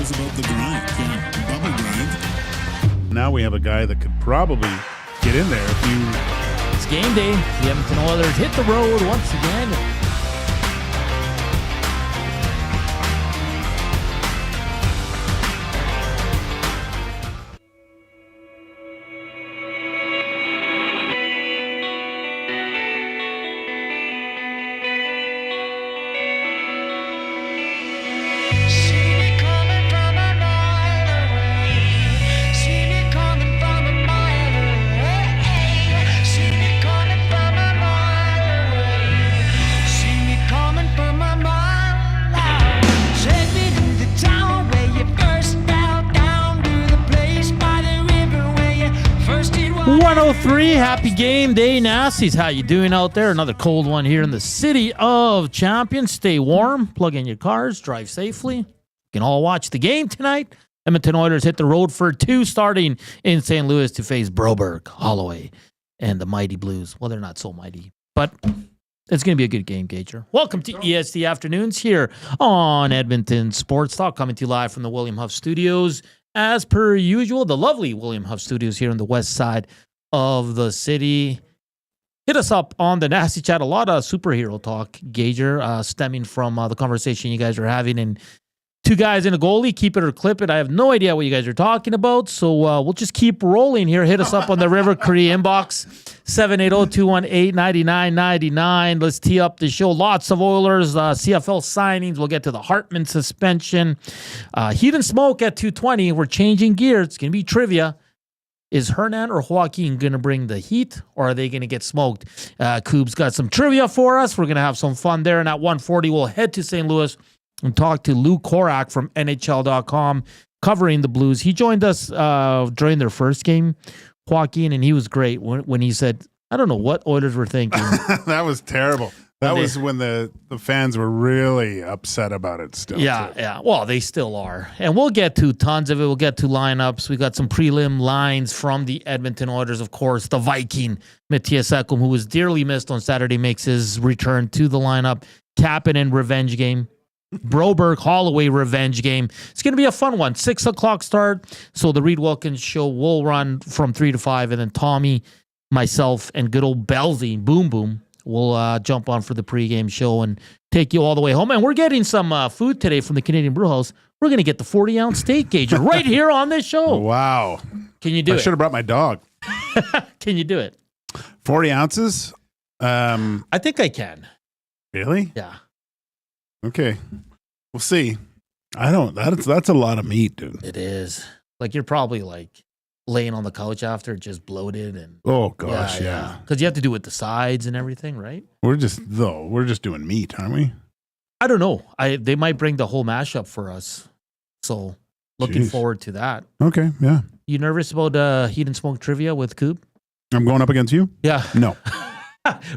knows about the grind. Bubble grind. Now we have a guy that could probably get in there if you... It's game day. The Edmonton Oilers hit the road once again. Happy game day, Nasties. How you doing out there? Another cold one here in the city of Champions. Stay warm, plug in your cars, drive safely. You can all watch the game tonight. Edmonton Oilers hit the road for 2, starting in St. Louis to face Broberg, Holloway, and the Mighty Blues. Well, they're not so mighty, but it's going to be a good game, Gager. Welcome to EST Afternoons here on Edmonton Sports Talk, coming to you live from the William Huff Studios. As per usual, the lovely William Huff Studios here on the west side of the city. Hit us up on the Nasty Chat. A lot of superhero talk, Gager, stemming from the conversation you guys are having. And 2 guys in a goalie, keep it or clip it. I have no idea what you guys are talking about, so we'll just keep rolling here. Hit us up on the River Cree inbox, 780-218-9999. Let's tee up the show. Lots of Oilers, CFL signings. We'll get to the Hartman suspension. Heat and Smoke at 2:20. We're changing gears. It's going to be trivia. Is Hernan or Joaquin going to bring the heat, or are they going to get smoked? Koob's got some trivia for us. We're going to have some fun there. And at 1:40, we'll head to St. Louis and talk to Lou Korac from NHL.com, covering the Blues. He joined us during their first game, Joaquin, and he was great when he said, I don't know what Oilers were thinking. That was terrible. That was when the fans were really upset about it still. Yeah, too. yeah. Well, they still are. And we'll get to tons of it. We'll get to lineups. We got some prelim lines from the Edmonton Oilers, of course. The Viking, Mattias Ekholm, who was dearly missed on Saturday, makes his return to the lineup. Kapanen revenge game. Broberg, Holloway revenge game. It's going to be a fun one. 6 o'clock start. So the Reed Wilkins show will run from 3 to 5. And then Tommy, myself, and good old Belzy, Boom Boom, we'll jump on for the pregame show and take you all the way home. And we're getting some food today from the Canadian Brewhouse. We're going to get the 40-ounce steak, Gage, right here on this show. Wow. Can you do it? I should have brought my dog. Can you do it? 40 ounces? I think I can. Really? Yeah. Okay. We'll see. That's a lot of meat, dude. It is. Like, you're probably like laying on the couch after, just bloated. And oh, gosh, yeah. Because you have to do it with the sides and everything, right? We're just doing meat, aren't we? I don't know. They might bring the whole mashup for us. So, looking forward to that. Okay, yeah. You nervous about Heat and Smoke trivia with Koob? I'm going up against you? Yeah. No.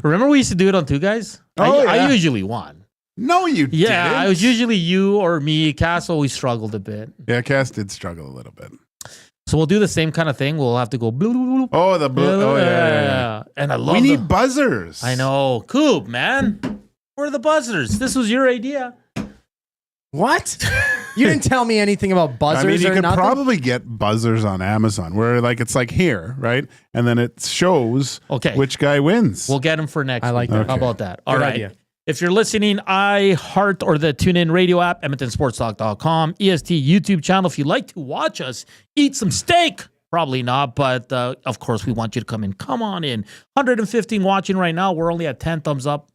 Remember we used to do it on 2 guys? I usually won. No, you didn't. Yeah, it was usually you or me. Cass always struggled a bit. Yeah, Cass did struggle a little bit. So we'll do the same kind of thing. We'll have to go blue, blue, blue. Oh, the blue. Oh, yeah. And I love We need buzzers. I know. Koob, man. Where are the buzzers? This was your idea. What? You didn't tell me anything about buzzers. I mean, you or could nothing? probably get buzzers on Amazon where it's like here, right? And then it shows which guy wins. We'll get them for next week. like that. How about that? All Good right. idea. If you're listening, iHeart or the TuneIn radio app, EdmontonSportsTalk.com, EST YouTube channel. If you'd like to watch us eat some steak, probably not, but of course we want you to come in. Come on in. 115 watching right now. We're only at 10 thumbs up.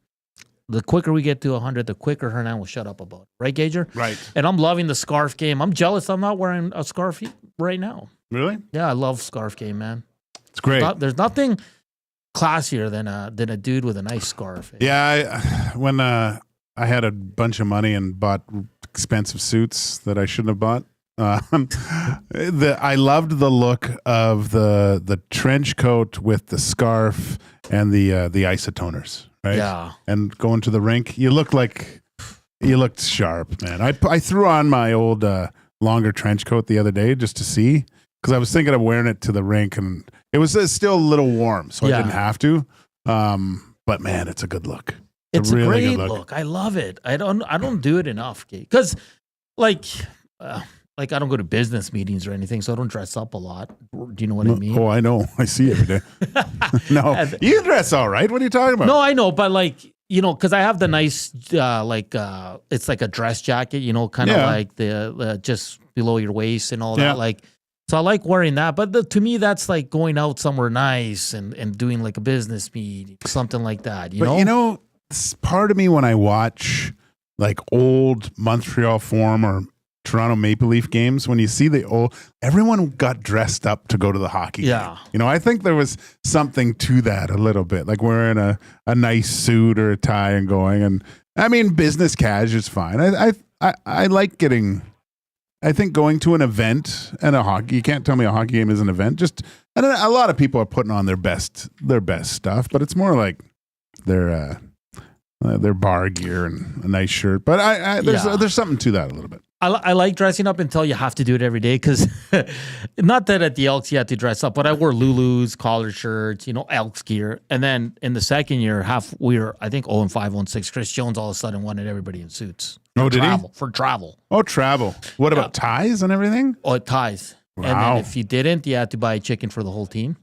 The quicker we get to 100, the quicker Hernan will shut up about it. Right, Gager? Right. And I'm loving the scarf game. I'm jealous I'm not wearing a scarf right now. Really? Yeah, I love scarf game, man. It's great. There's nothing classier than a dude with a nice scarf. Yeah, when I had a bunch of money and bought expensive suits that I shouldn't have bought. I loved the look of the trench coat with the scarf and the isotoners, right? Yeah. And going to the rink, you looked sharp, man. I threw on my old longer trench coat the other day just to see, because I was thinking of wearing it to the rink, and it was still a little warm, so I didn't have to. But man, it's a good look. It's a really great good look. I love it. I don't do it enough, because like I don't go to business meetings or anything, so I don't dress up a lot. Do you know what I mean? Oh, I know. I see every day. No, you dress all right. What are you talking about? No, I know, but like, you know, because I have the nice, it's like a dress jacket, you know, kind of like the just below your waist and all that. Like, so I like wearing that. But to me, that's like going out somewhere nice and doing like a business meeting, something like that, you know? But, you know, part of me when I watch like old Montreal Forum or Toronto Maple Leaf games, when you see everyone got dressed up to go to the hockey game. You know, I think there was something to that a little bit, like wearing a nice suit or a tie and going. And I mean, business cash is fine. I like getting, I think going to an event and a hockey, you can't tell me a hockey game is an event. Just, I don't know, a lot of people are putting on their best stuff, but it's more like their bar gear and a nice shirt. But there's something to that a little bit. I like dressing up until you have to do it every day because not that at the Elks you have to dress up, but I wore Lulu's, collar shirts, you know, Elks gear. And then in the second year, we were, I think, 0-5, 0-6. Chris Jones all of a sudden wanted everybody in suits. Oh, did he? For travel. Oh, travel. What about ties and everything? Oh, ties. Wow. And then if you didn't, you had to buy chicken for the whole team.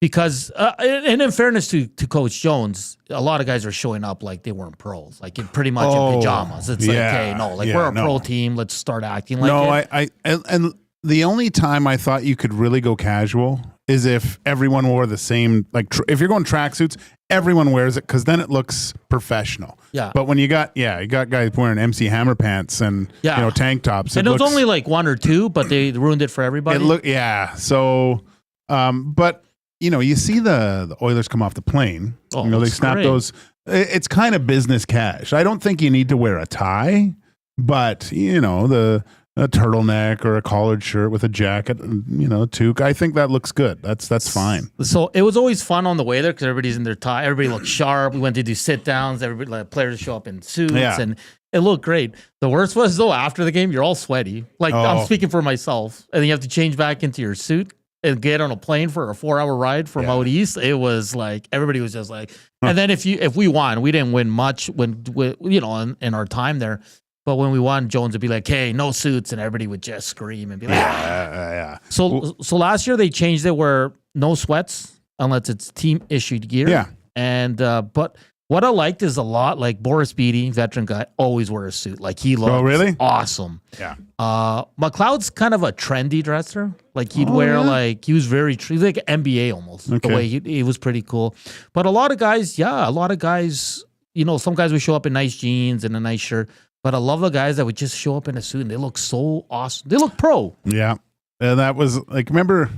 Because, and in fairness to Coach Jones, a lot of guys are showing up like they weren't pros, like pretty much in pajamas. It's like, hey, no, like we're a pro team. Let's start acting like it. And the only time I thought you could really go casual is if everyone wore the same, like if you're going tracksuits, everyone wears it because then it looks professional. Yeah. But when you got guys wearing MC Hammer pants and you know tank tops, and it was only like one or two, but they ruined it for everybody. So, but. You know, you see the Oilers come off the plane. Oh, you know, they snap those. It's kind of business cash. I don't think you need to wear a tie, but you know, a turtleneck or a collared shirt with a jacket, you know, toque. I think that looks good. That's fine. So it was always fun on the way there because everybody's in their tie. Everybody looked sharp. We went to do sit downs. Everybody, like, players show up in suits and it looked great. The worst was though after the game, you're all sweaty. Like I'm speaking for myself, and then you have to change back into your suit and get on a plane for a 4-hour ride from out east. It was like everybody was just like, and then if we won, we didn't win much you know in our time there, but when we won, Jones would be like, "Hey, no suits," and everybody would just scream and be like, So last year they changed it where no sweats unless it's team issued gear. Yeah, and but. What I liked is a lot like Boris Beatty, veteran guy, always wear a suit. Like he looks awesome. Yeah. McLeod's kind of a trendy dresser. Like he'd wear like he was like NBA almost. Okay. The way he was pretty cool. But a lot of guys, you know, some guys would show up in nice jeans and a nice shirt. But I love the guys that would just show up in a suit and they look so awesome. They look pro. Yeah. And that was like, remember,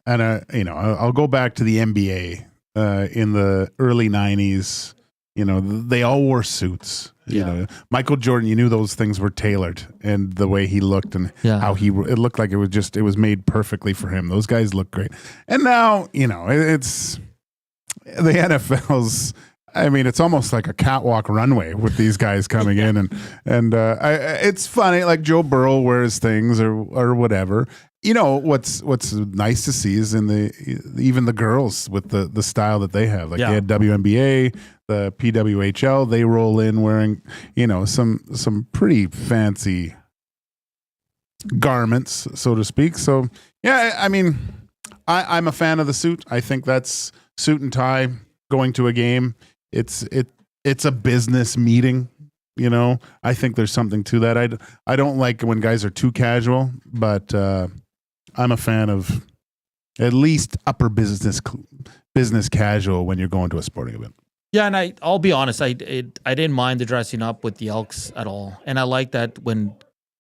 and you know, I'll go back to the NBA. In the early 90s, you know, they all wore suits. You know, Michael Jordan, you knew those things were tailored and the way he looked and how it looked like it was made perfectly for him. Those guys look great. And now, you know, it's the NFL's, I mean, it's almost like a catwalk runway with these guys coming in and it's funny, like Joe Burrow wears things or whatever. You know, what's nice to see is even the girls with the style that they have. Like they had WNBA, the PWHL, they roll in wearing, you know, some pretty fancy garments, so to speak. So yeah, I mean, I'm a fan of the suit. I think that's suit and tie going to a game. It's a business meeting. You know, I think there's something to that. I don't like when guys are too casual, but I'm a fan of at least upper business casual when you're going to a sporting event. Yeah, and I'll be honest, I didn't mind the dressing up with the Elks at all, and I like that when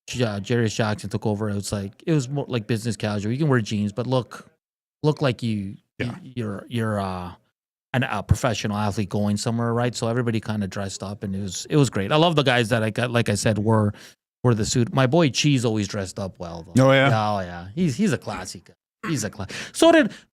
Jarius Jackson took over, it was more like business casual. You can wear jeans, but look like you're a professional athlete going somewhere, right? So everybody kind of dressed up, and it was great. I love the guys that I got, like I said, were the suit. My boy Cheese always dressed up well, though. Oh yeah. Oh yeah. He's a classy guy. He's a class.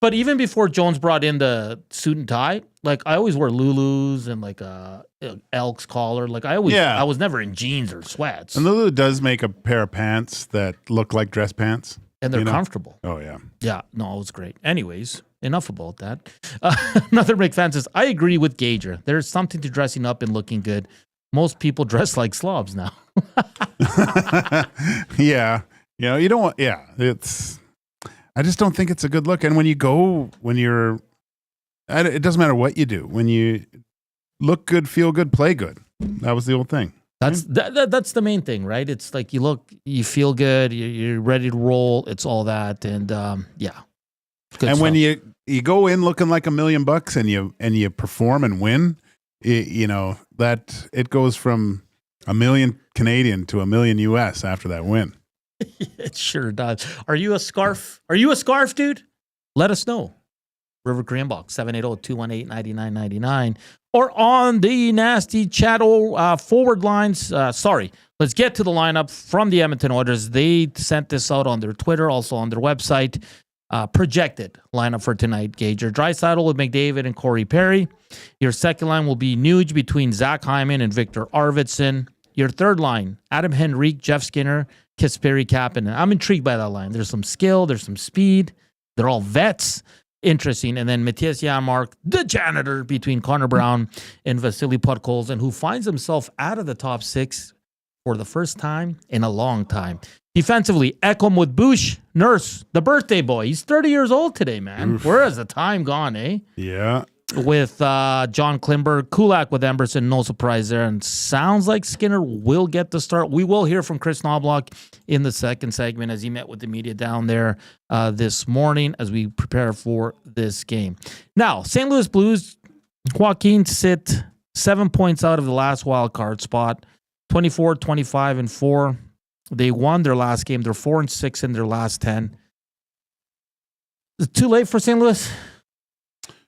But even before Jones brought in the suit and tie, like I always wore Lulu's and like a Elks collar. Like I was never in jeans or sweats. And Lulu does make a pair of pants that look like dress pants. And they're comfortable. Oh yeah. Yeah. No, it was great. Anyways, enough about that. Another big fan says, I agree with Gager. There's something to dressing up and looking good. Most people dress like slobs now. Yeah. You know, you don't want, yeah, I just don't think it's a good look. And it doesn't matter what you do. When you look good, feel good, play good. That was the old thing. That's the main thing, right? It's like you look, you feel good, you're ready to roll. It's all that. And yeah. Good and stuff. when you go in looking like $1 million and you perform and win, you know, that it goes from $1 million Canadian to $1 million US after that win. It sure does. Are you a scarf dude? Let us know. River Korean Box, 780-218-9999. Or on the nasty chattel forward lines. Let's get to the lineup from the Edmonton Oilers. They sent this out on their Twitter, also on their website. Projected lineup for tonight. Gage. Your Draisaitl with McDavid and Corey Perry. Your second line will be Nuge between Zach Hyman and Victor Arvidsson. Your third line, Adam Henrique, Jeff Skinner, Kasperi Kapanen. I'm intrigued by that line. There's some skill. There's some speed. They're all vets. Interesting. And then Mattias Ekholm, the janitor, between Connor Brown and Vasily Podkolzin, who finds himself out of the top six for the first time in a long time. Defensively, Ekholm with Bush, Nurse, the birthday boy. He's 30 years old today, man. Oof. Where has the time gone, eh? Yeah. With John Klimber, Kulak with Emberson, no surprise there. And sounds like Skinner will get the start. We will hear from Chris Knobloch in the second segment as he met with the media down there this morning as we prepare for this game. Now, St. Louis Blues, Joaquin sit 7 points out of the last wild card spot, 24, 25, and 4. They won their last game. They're 4-6 in their last 10. Is it too late for St. Louis?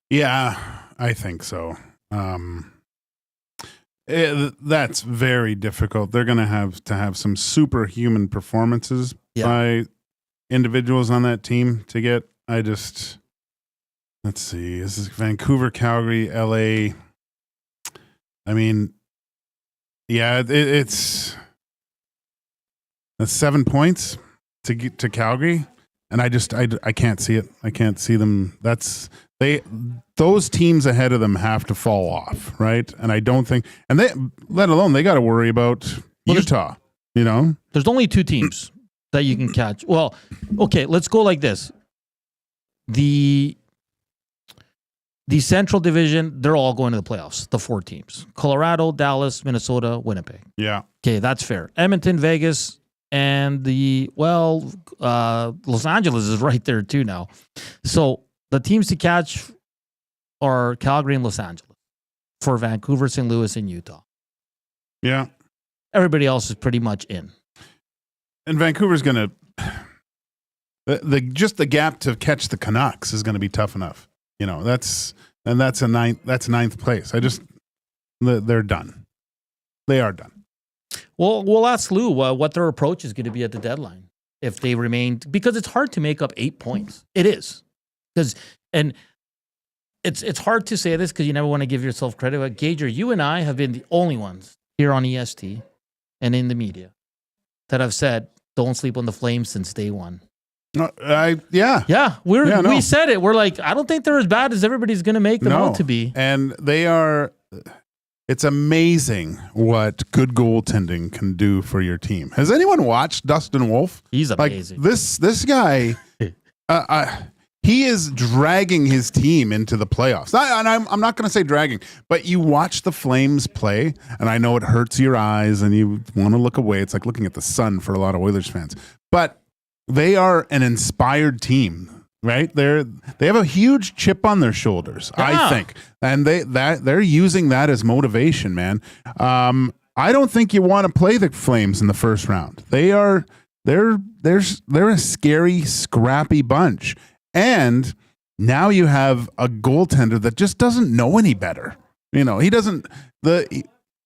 Yeah, I think so. That's very difficult. They're going to have some superhuman performances by individuals on that team to get. Let's see. This is Vancouver, Calgary, LA. I mean, yeah, it's 7 points to get to Calgary, and I can't see it. I can't see them. Those teams ahead of them have to fall off, right? And I don't think, and let alone they got to worry about Utah. You know, there's only two teams that you can catch. Well, okay, let's go like this. The Central Division, they're all going to the playoffs. The 4 teams: Colorado, Dallas, Minnesota, Winnipeg. Yeah. Okay, that's fair. Edmonton, Vegas, and Los Angeles is right there too now. So the teams to catch are Calgary and Los Angeles for Vancouver, St. Louis, and Utah. Yeah. Everybody else is pretty much in. And Vancouver's going to just the gap to catch the Canucks is going to be tough enough. You know, that's ninth place. They're done. They are done. Well, we'll ask Lou what their approach is going to be at the deadline if they remain, because it's hard to make up 8 points. It is. And it's hard to say this because you never want to give yourself credit. But Gager, you and I have been the only ones here on EST and in the media that have said, don't sleep on the Flames since day one. Yeah. We said it. We're like, I don't think they're as bad as everybody's going to make them out to be. And they are. It's amazing what good goaltending can do for your team. Has anyone watched Dustin Wolf? He's amazing. Like this guy, he is dragging his team into the playoffs. I'm not going to say dragging, but you watch the Flames play, and I know it hurts your eyes, and you want to look away. It's like looking at the sun for a lot of Oilers fans. But they are an inspired team, right? They have a huge chip on their shoulders, I think, and they're using that as motivation, man. I don't think you want to play the Flames in the first round. They're a scary, scrappy bunch. And now you have a goaltender that just doesn't know any better. You know,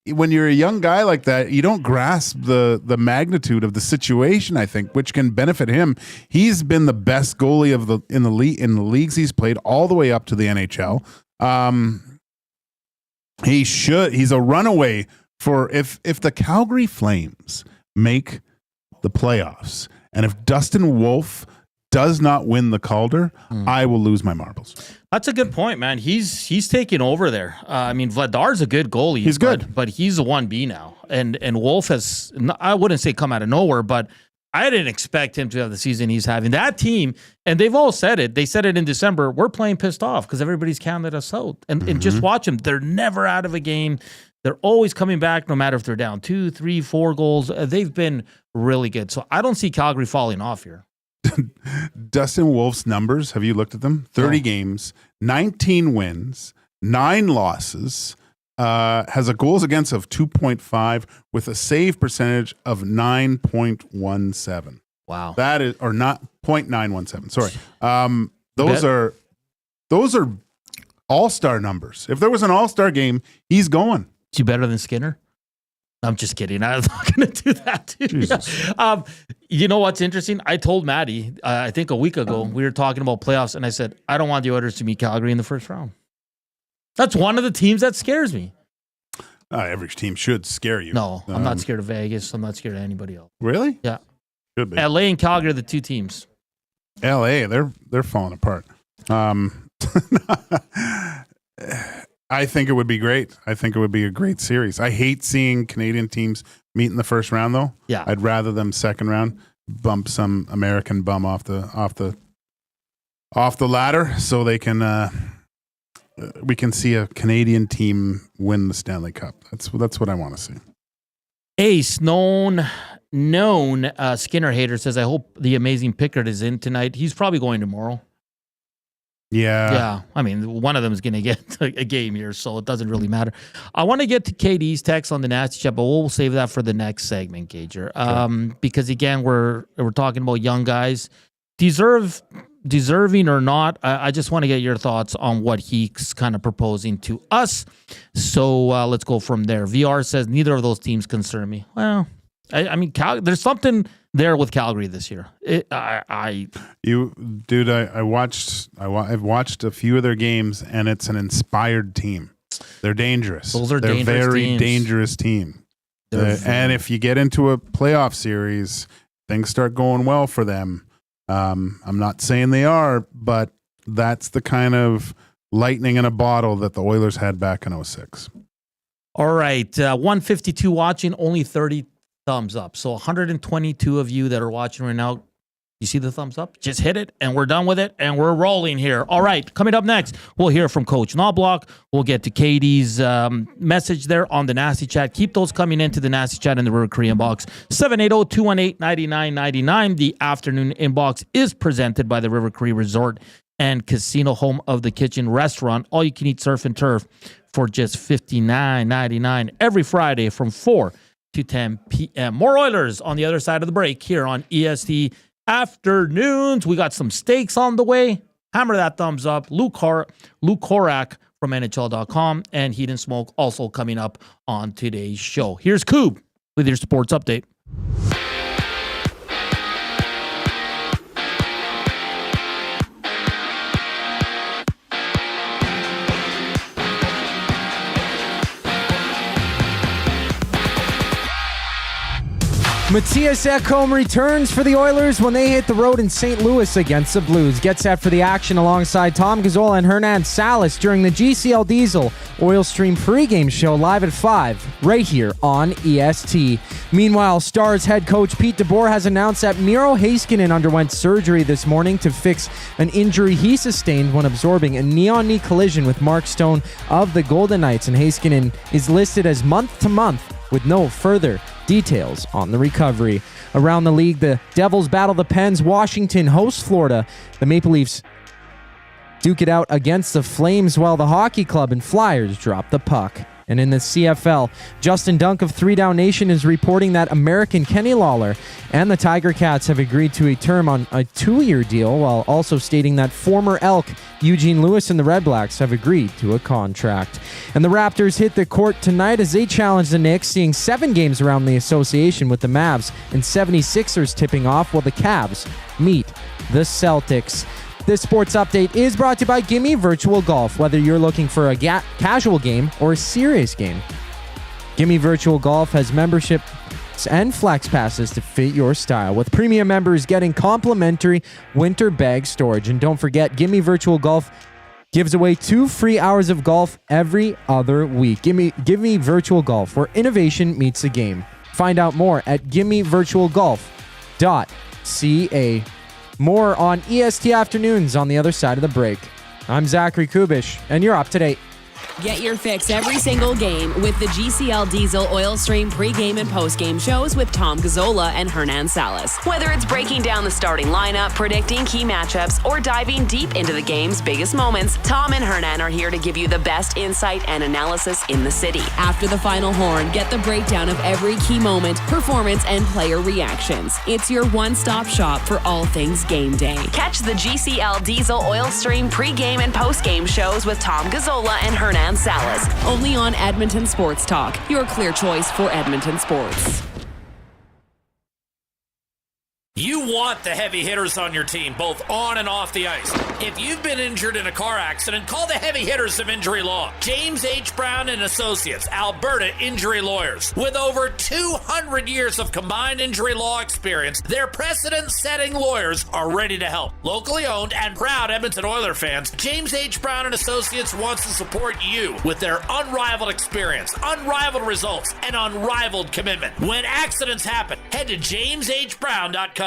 when you're a young guy like that, you don't grasp the magnitude of the situation, I think, which can benefit him. He's been the best goalie in the leagues he's played all the way up to the NHL. He's a runaway for if the Calgary Flames make the playoffs, and if Dustin Wolf does not win the Calder, I will lose my marbles. That's a good point, man. He's taking over there. I mean, Vladar's a good goalie. He's good. But he's a 1B now. And Wolf has, I wouldn't say come out of nowhere, but I didn't expect him to have the season he's having. That team, and they've all said it. They said it in December. We're playing pissed off because everybody's counted us out. And just watch them. They're never out of a game. They're always coming back no matter if they're down 2, 3, 4 goals. They've been really good. So I don't see Calgary falling off here. Dustin Wolf's numbers, have you looked at them? 30 games, 19 wins, 9 losses, has a goals against of 2.5 with a save percentage of 9.17. Wow. That is, or not 0.917. Sorry. Those are all-star numbers. If there was an all-star game, he's going. Is he better than Skinner? I'm just kidding. I was not going to do that too. Yeah. You know what's interesting? I told Maddie, I think a week ago, we were talking about playoffs, and I said, I don't want the Oilers to meet Calgary in the first round. That's one of the teams that scares me. Every team should scare you. No, I'm not scared of Vegas. I'm not scared of anybody else. Really? Yeah. Should be. LA and Calgary are the two teams. LA, they're falling apart. I think it would be great. I think it would be a great series. I hate seeing Canadian teams meet in the first round, though. Yeah, I'd rather them second round bump some American bum off the ladder, so they can we can see a Canadian team win the Stanley Cup. That's what I want to see. Ace, known Skinner hater, says, I hope the amazing Pickard is in tonight. He's probably going tomorrow. Yeah. I mean, one of them is going to get a game here, so it doesn't really matter. I want to get to KD's text on the Nasty Chat, but we'll save that for the next segment, Gager. Because again, we're talking about young guys, deserving or not. I just want to get your thoughts on what he's kind of proposing to us. So let's go from there. VR says neither of those teams concern me. Well, I mean, there's something there with Calgary this year. I've watched a few of their games, and it's an inspired team. They're dangerous. They're very dangerous team. And if you get into a playoff series, things start going well for them. I'm not saying they are, but that's the kind of lightning in a bottle that the Oilers had back in 2006. All right, 152 watching, only 30 thumbs up. So 122 of you that are watching right now, you see the thumbs up? Just hit it, and we're done with it, and we're rolling here. All right, coming up next, we'll hear from Coach Knobloch. We'll get to Katie's message there on the Nasty Chat. Keep those coming into the Nasty Chat in the River Cree inbox. 780-218-9999. The afternoon inbox is presented by the River Cree Resort and Casino, home of the Kitchen Restaurant. All you can eat surf and turf for just $59.99 every Friday from 4 to 10 p.m. More Oilers on the other side of the break here on EST Afternoons. We got some steaks on the way. Hammer that thumbs up. Luke Korac from NHL.com and Heat and Smoke also coming up on today's show. Here's Koob with your sports update. Mattias Ekholm returns for the Oilers when they hit the road in St. Louis against the Blues. Get set for the action alongside Tom Gazzola and Hernan Salas during the GCL Diesel Oil Stream pregame show live at 5 right here on EST. Meanwhile, Stars head coach Pete DeBoer has announced that Miro Heiskanen underwent surgery this morning to fix an injury he sustained when absorbing a knee-on-knee collision with Mark Stone of the Golden Knights, and Heiskanen is listed as month-to-month with no further details on the recovery. Around the league, the Devils battle the Pens. Washington hosts Florida. The Maple Leafs duke it out against the Flames, while the Hockey Club and Flyers drop the puck. And in the CFL, Justin Dunk of 3 Down Nation is reporting that American Kenny Lawler and the Tiger Cats have agreed to a term on a 2-year deal, while also stating that former Elk Eugene Lewis and the Red Blacks have agreed to a contract. And the Raptors hit the court tonight as they challenge the Knicks, seeing 7 games around the association, with the Mavs and 76ers tipping off, while the Cavs meet the Celtics. This sports update is brought to you by Gimme Virtual Golf. Whether you're looking for a casual game or a serious game, Gimme Virtual Golf has membership and flex passes to fit your style, with premium members getting complimentary winter bag storage. And don't forget, Gimme Virtual Golf gives away 2 free hours of golf every other week. Gimme Virtual Golf, where innovation meets the game. Find out more at gimmevirtualgolf.ca. More on EST Afternoons on the other side of the break. I'm Zachary Koob, and you're up to date. Get your fix every single game with the GCL Diesel Oil Stream pregame and postgame shows with Tom Gazzola and Hernan Salas. Whether it's breaking down the starting lineup, predicting key matchups, or diving deep into the game's biggest moments, Tom and Hernan are here to give you the best insight and analysis in the city. After the final horn, get the breakdown of every key moment, performance, and player reactions. It's your one-stop shop for all things game day. Catch the GCL Diesel Oil Stream pregame and postgame shows with Tom Gazzola and Hernan Salas, only on Edmonton Sports Talk, your clear choice for Edmonton sports. You want the heavy hitters on your team, both on and off the ice. If you've been injured in a car accident, call the heavy hitters of Injury Law. James H. Brown and Associates, Alberta Injury Lawyers. With over 200 years of combined injury law experience, their precedent-setting lawyers are ready to help. Locally owned and proud Edmonton Oiler fans, James H. Brown and Associates wants to support you with their unrivaled experience, unrivaled results, and unrivaled commitment. When accidents happen, head to jameshbrown.com.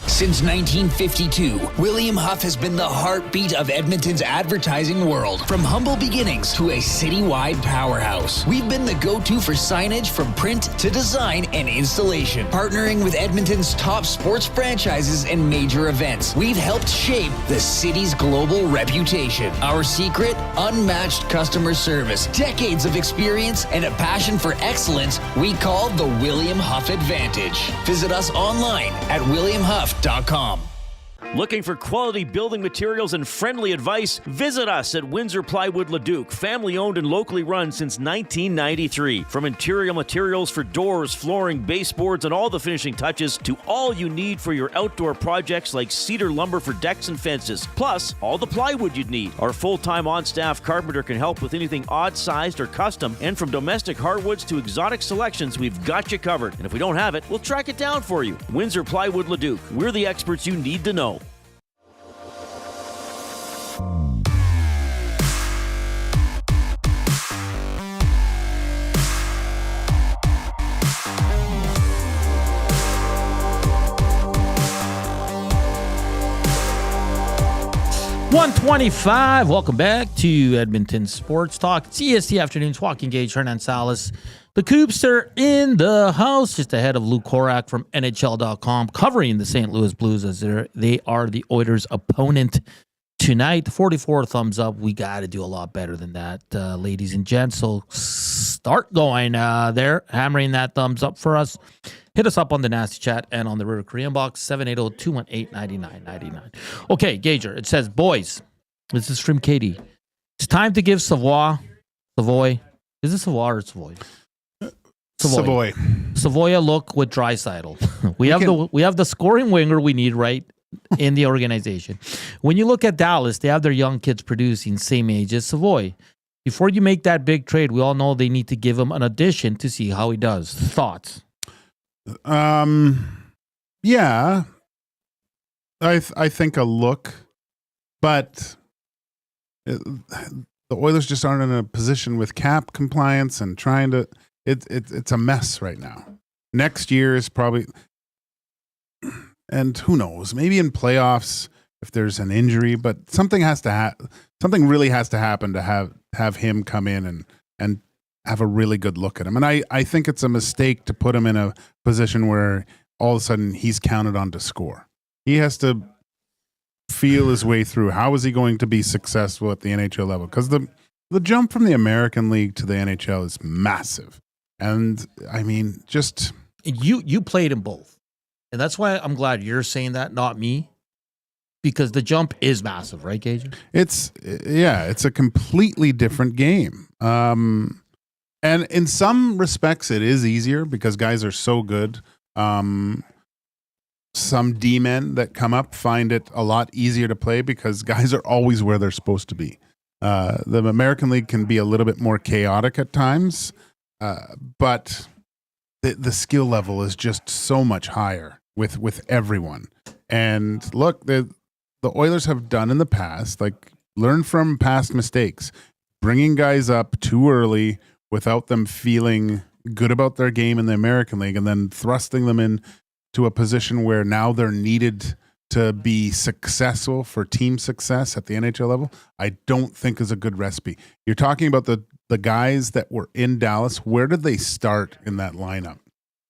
Since 1952, William Huff has been the heartbeat of Edmonton's advertising world. From humble beginnings to a citywide powerhouse, we've been the go-to for signage from print to design and installation. Partnering with Edmonton's top sports franchises and major events, we've helped shape the city's global reputation. Our secret? Unmatched customer service, decades of experience, and a passion for excellence we call the William Huff Advantage. Visit us online at williamhuff.com. Looking for quality building materials and friendly advice? Visit us at Windsor Plywood Leduc, family owned and locally run since 1993. From interior materials for doors, flooring, baseboards, and all the finishing touches to all you need for your outdoor projects like cedar lumber for decks and fences, plus all the plywood you'd need. Our full-time on-staff carpenter can help with anything odd-sized or custom, and from domestic hardwoods to exotic selections, we've got you covered. And if we don't have it, we'll track it down for you. Windsor Plywood Leduc, we're the experts you need to know. $125. Welcome back to Edmonton Sports Talk. It's EST Afternoons. Joaquin Gage, Hernan Salas. The Koobster in the house, just ahead of Lou Korac from NHL.com, covering the St. Louis Blues as they are the Oilers' opponent tonight. 44 thumbs up. We got to do a lot better than that, ladies and gents. So start going there, hammering that thumbs up for us. Hit us up on the Nasty Chat and on the River Korean box, 780-218-9999. Okay, Gager, it says, boys, this is from Katie. It's time to give Savoy. Is it Savoy or Savoy? Savoy a look with Draisaitl. We have the scoring winger we need right in the organization. When you look at Dallas, they have their young kids producing same age as Savoy. Before you make that big trade, we all know they need to give him an audition to see how he does. Thoughts? Yeah, I think a look, but the Oilers just aren't in a position with cap compliance and trying to. It's a mess right now. Next year is probably, and who knows? Maybe in playoffs if there's an injury, but something really has to happen to have him come in and have a really good look at him. And I think it's a mistake to put him in a position where all of a sudden he's counted on to score. He has to feel his way through. How is he going to be successful at the NHL level? Because the jump from the American League to the NHL is massive. And I mean, just you played in both. And that's why I'm glad you're saying that, not me. Because the jump is massive, right, Gage? It's a completely different game. And in some respects, it is easier because guys are so good. Some D-men that come up find it a lot easier to play because guys are always where they're supposed to be. The American League can be a little bit more chaotic at times, but the skill level is just so much higher with everyone. And look, the Oilers have done in the past, like learn from past mistakes, bringing guys up too early without them feeling good about their game in the American League, and then thrusting them into a position where now they're needed to be successful for team success at the NHL level. I don't think is a good recipe. You're talking about the guys that were in Dallas. Where did they start in that lineup?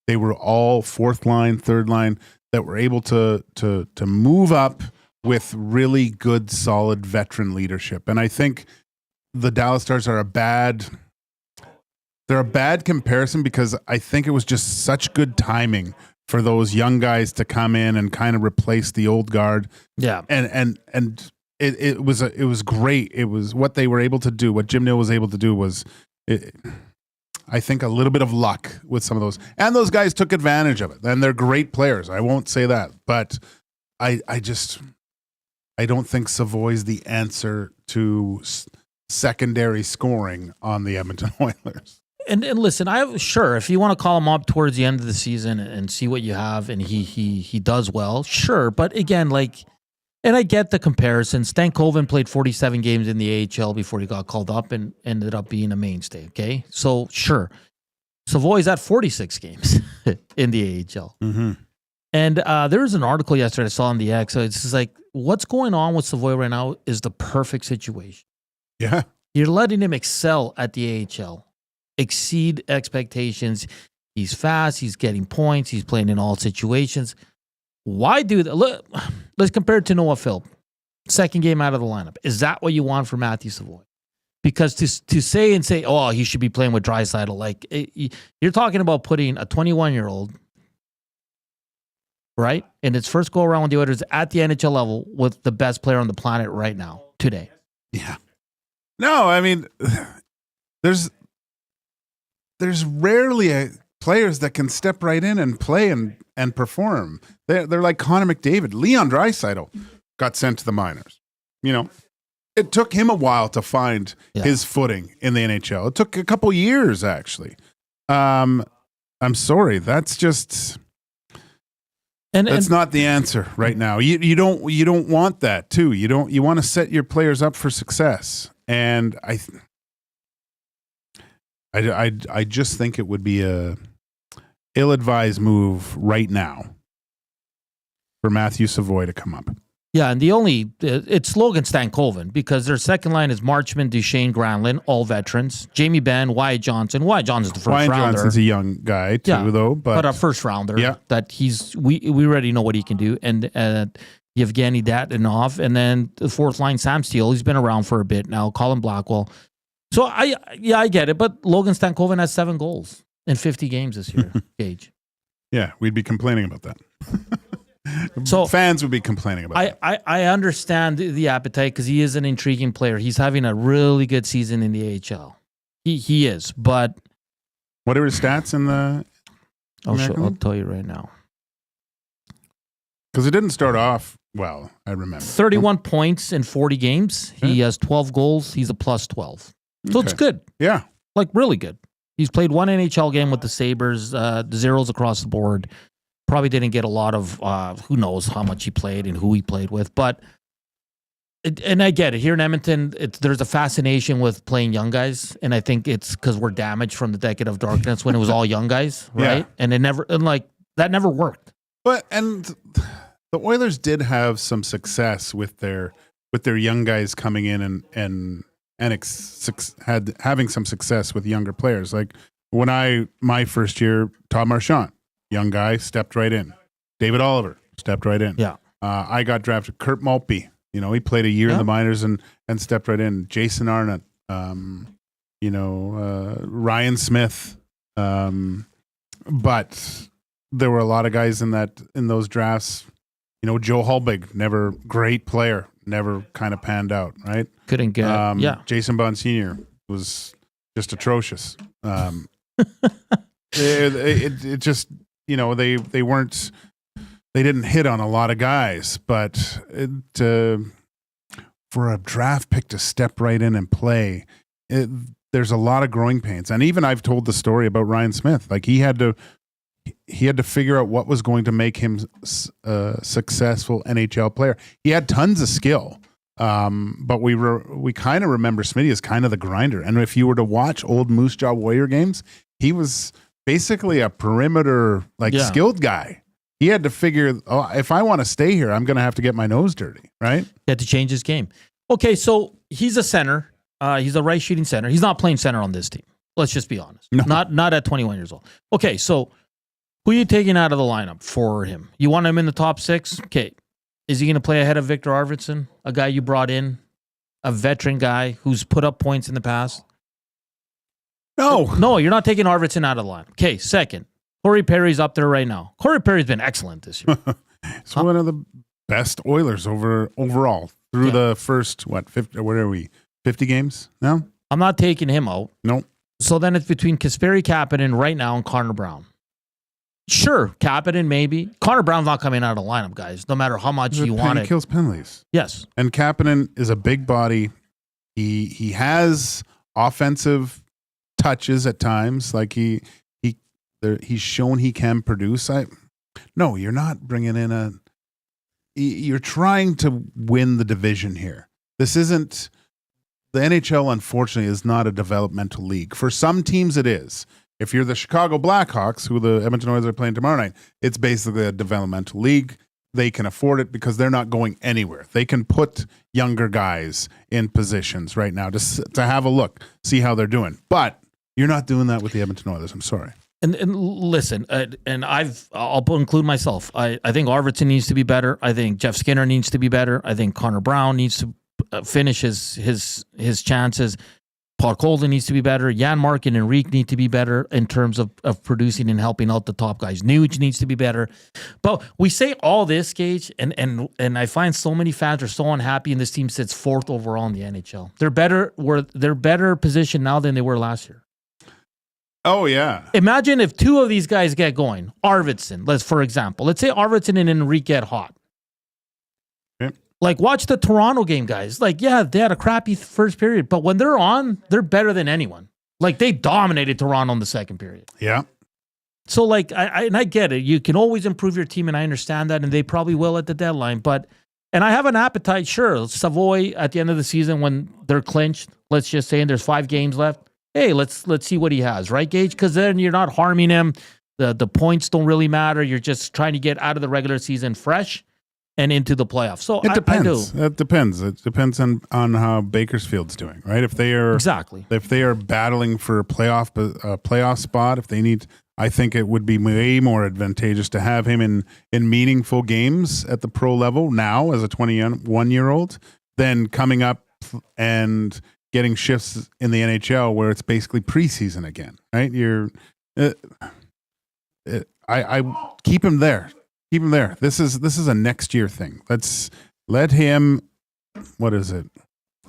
They were all fourth line, third line that were able to move up with really good, solid veteran leadership. And I think the Dallas Stars are a bad comparison because I think it was just such good timing for those young guys to come in and kind of replace the old guard. Yeah. And it was great. It was what they were able to do. What Jim Nill was able to do was, I think, a little bit of luck with some of those. And those guys took advantage of it. And they're great players. I won't say that. But I don't think Savoy's the answer to secondary scoring on the Edmonton Oilers. And listen, sure, if you want to call him up towards the end of the season and see what you have, and he does well, sure. But again, and I get the comparison. Stankoven played 47 games in the AHL before he got called up and ended up being a mainstay. Okay, so sure, Savoy's at 46 games in the AHL. Mm-hmm. And there was an article yesterday I saw on the X. So it's just like, what's going on with Savoy right now is the perfect situation. Yeah, you're letting him excel at the AHL. Exceed expectations. He's fast. He's getting points. He's playing in all situations. Why do that? Look, let's compare it to Noah Philp. Second game out of the lineup. Is that what you want for Matthew Savoy? Because to say, oh, he should be playing with Draisaitl, like you're talking about putting a 21-year-old, right, in its first go around with the Oilers at the NHL level with the best player on the planet right now, today. Yeah. No, I mean, there's rarely players that can step right in and play and perform. They're like Connor McDavid. Leon Draisaitl got sent to the minors. You know, it took him a while to find his footing in the NHL. It took a couple years, actually. I'm sorry, that's just that's not the answer right now. You don't want that too. You want to set your players up for success, and I just think it would be a ill-advised move right now for Matthew Savoy to come up. Yeah, and it's Logan Stankoven because their second line is Marchman, Duchesne, Granlund, all veterans. Jamie Benn, Wyatt Johnson. Wyatt Johnson's the first rounder. Wyatt Johnson's a young guy too, though. But a first rounder that we already know what he can do. And Yevgeny Dadonov, and then the fourth line, Sam Steele. He's been around for a bit now. Colin Blackwell. So I get it, but Logan Stankoven has 7 goals in 50 games this year, Gage. Yeah, we'd be complaining about that. So fans would be complaining about that. I understand the appetite because he is an intriguing player. He's having a really good season in the AHL. He is, but what are his stats in the? I'll tell you right now. Because it didn't start off well. I remember 31 points in 40 games. He has 12 goals. He's a plus 12. So it's good. Yeah. Like really good. He's played 1 NHL game with the Sabres, the zeros across the board. Probably didn't get a lot of, who knows how much he played and who he played with. But, and I get it. Here in Edmonton, there's a fascination with playing young guys. And I think it's because we're damaged from the decade of darkness when it was all young guys, right? Yeah. And that never worked. But, and the Oilers did have some success with their young guys coming in and having some success with younger players. Like when my first year, Todd Marchand, young guy, stepped right in. David Oliver stepped right in. Yeah. I got drafted. Kurt Maltby, he played a year in the minors and stepped right in. Jason Arnott, Ryan Smith. But there were a lot of guys in those drafts. Joe Hulbig, never great player, never kind of panned out, right? Couldn't get Jason Bond Sr. was just atrocious. It just they didn't hit on a lot of guys, but for a draft pick to step right in and play, there's a lot of growing pains. And even I've told the story about Ryan Smith. Like he had to he had to figure out what was going to make him a successful NHL player. He had tons of skill, but we kind of remember Smitty as kind of the grinder. And if you were to watch old Moose Jaw Warrior games, he was basically a perimeter skilled guy. He had to figure, if I want to stay here, I'm going to have to get my nose dirty, right? He had to change his game. Okay, so he's a center. He's a right shooting center. He's not playing center on this team. Let's just be honest. No. Not at 21 years old. Okay, so who are you taking out of the lineup for him? You want him in the top 6? Okay. Is he going to play ahead of Victor Arvidsson, a guy you brought in, a veteran guy who's put up points in the past? No, you're not taking Arvidsson out of the lineup. Okay, second, Corey Perry's up there right now. Corey Perry's been excellent this year. He's one of the best Oilers overall through the first, 50 games now? I'm not taking him out. Nope. So then it's between Kasperi Kapanen right now and Connor Brown. Sure, Kapanen maybe. Connor Brown's not coming out of the lineup, guys, no matter how much you want it. He kills penalties. Yes. And Kapanen is a big body. He has offensive touches at times. Like he's shown he can produce. No, you're not bringing in you're trying to win the division here. This isn't... The NHL, unfortunately, is not a developmental league. For some teams, it is. If you're the Chicago Blackhawks, who the Edmonton Oilers are playing tomorrow night, it's basically a developmental league. They can afford it because they're not going anywhere. They can put younger guys in positions right now to have a look, see how they're doing. But you're not doing that with the Edmonton Oilers. I'm sorry. And listen, and I'll include myself. I think Arvidsson needs to be better. I think Jeff Skinner needs to be better. I think Connor Brown needs to finish his chances. Paul Colden needs to be better. Jan Mark and Enrique need to be better in terms of producing and helping out the top guys. Nuge needs to be better. But we say all this, Gage, and I find so many fans are so unhappy, and this team sits 4th overall in the NHL. They're better positioned now than they were last year. Oh, yeah. Imagine if 2 of these guys get going. Arvidsson, let's say Arvidsson and Enrique get hot. Like, watch the Toronto game, guys. Like, yeah, they had a crappy first period, but when they're on, they're better than anyone. Like, they dominated Toronto in the second period. Yeah. So, like, I get it. You can always improve your team, and I understand that, and they probably will at the deadline. And I have an appetite, sure. Savoy, at the end of the season, when they're clinched, let's just say, and there's 5 games left, hey, let's see what he has, right, Gage? Because then you're not harming him. The points don't really matter. You're just trying to get out of the regular season fresh and into the playoffs. So it I depends. do. It depends. It depends on how Bakersfield's doing, right? If they are battling for a playoff spot, if they need, I think it would be way more advantageous to have him in meaningful games at the pro level now as a 21-year-old than coming up and getting shifts in the NHL where it's basically preseason again, right? I keep him there. Keep him there. This is a next year thing. Let him. What is it?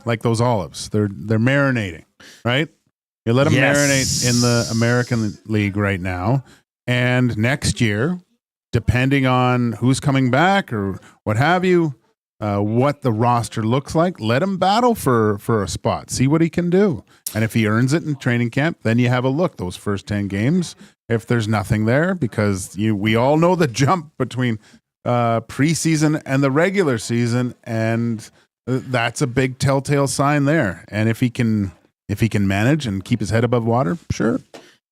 Like those olives. They're marinating, right? You let them marinate in the American League right now, and next year, depending on who's coming back or what have you, what the roster looks like, let him battle for a spot. See what he can do, and if he earns it in training camp, then you have a look. Those first 10 games. If there's nothing there, because we all know the jump between preseason and the regular season, and that's a big telltale sign there. And if he can manage and keep his head above water, sure.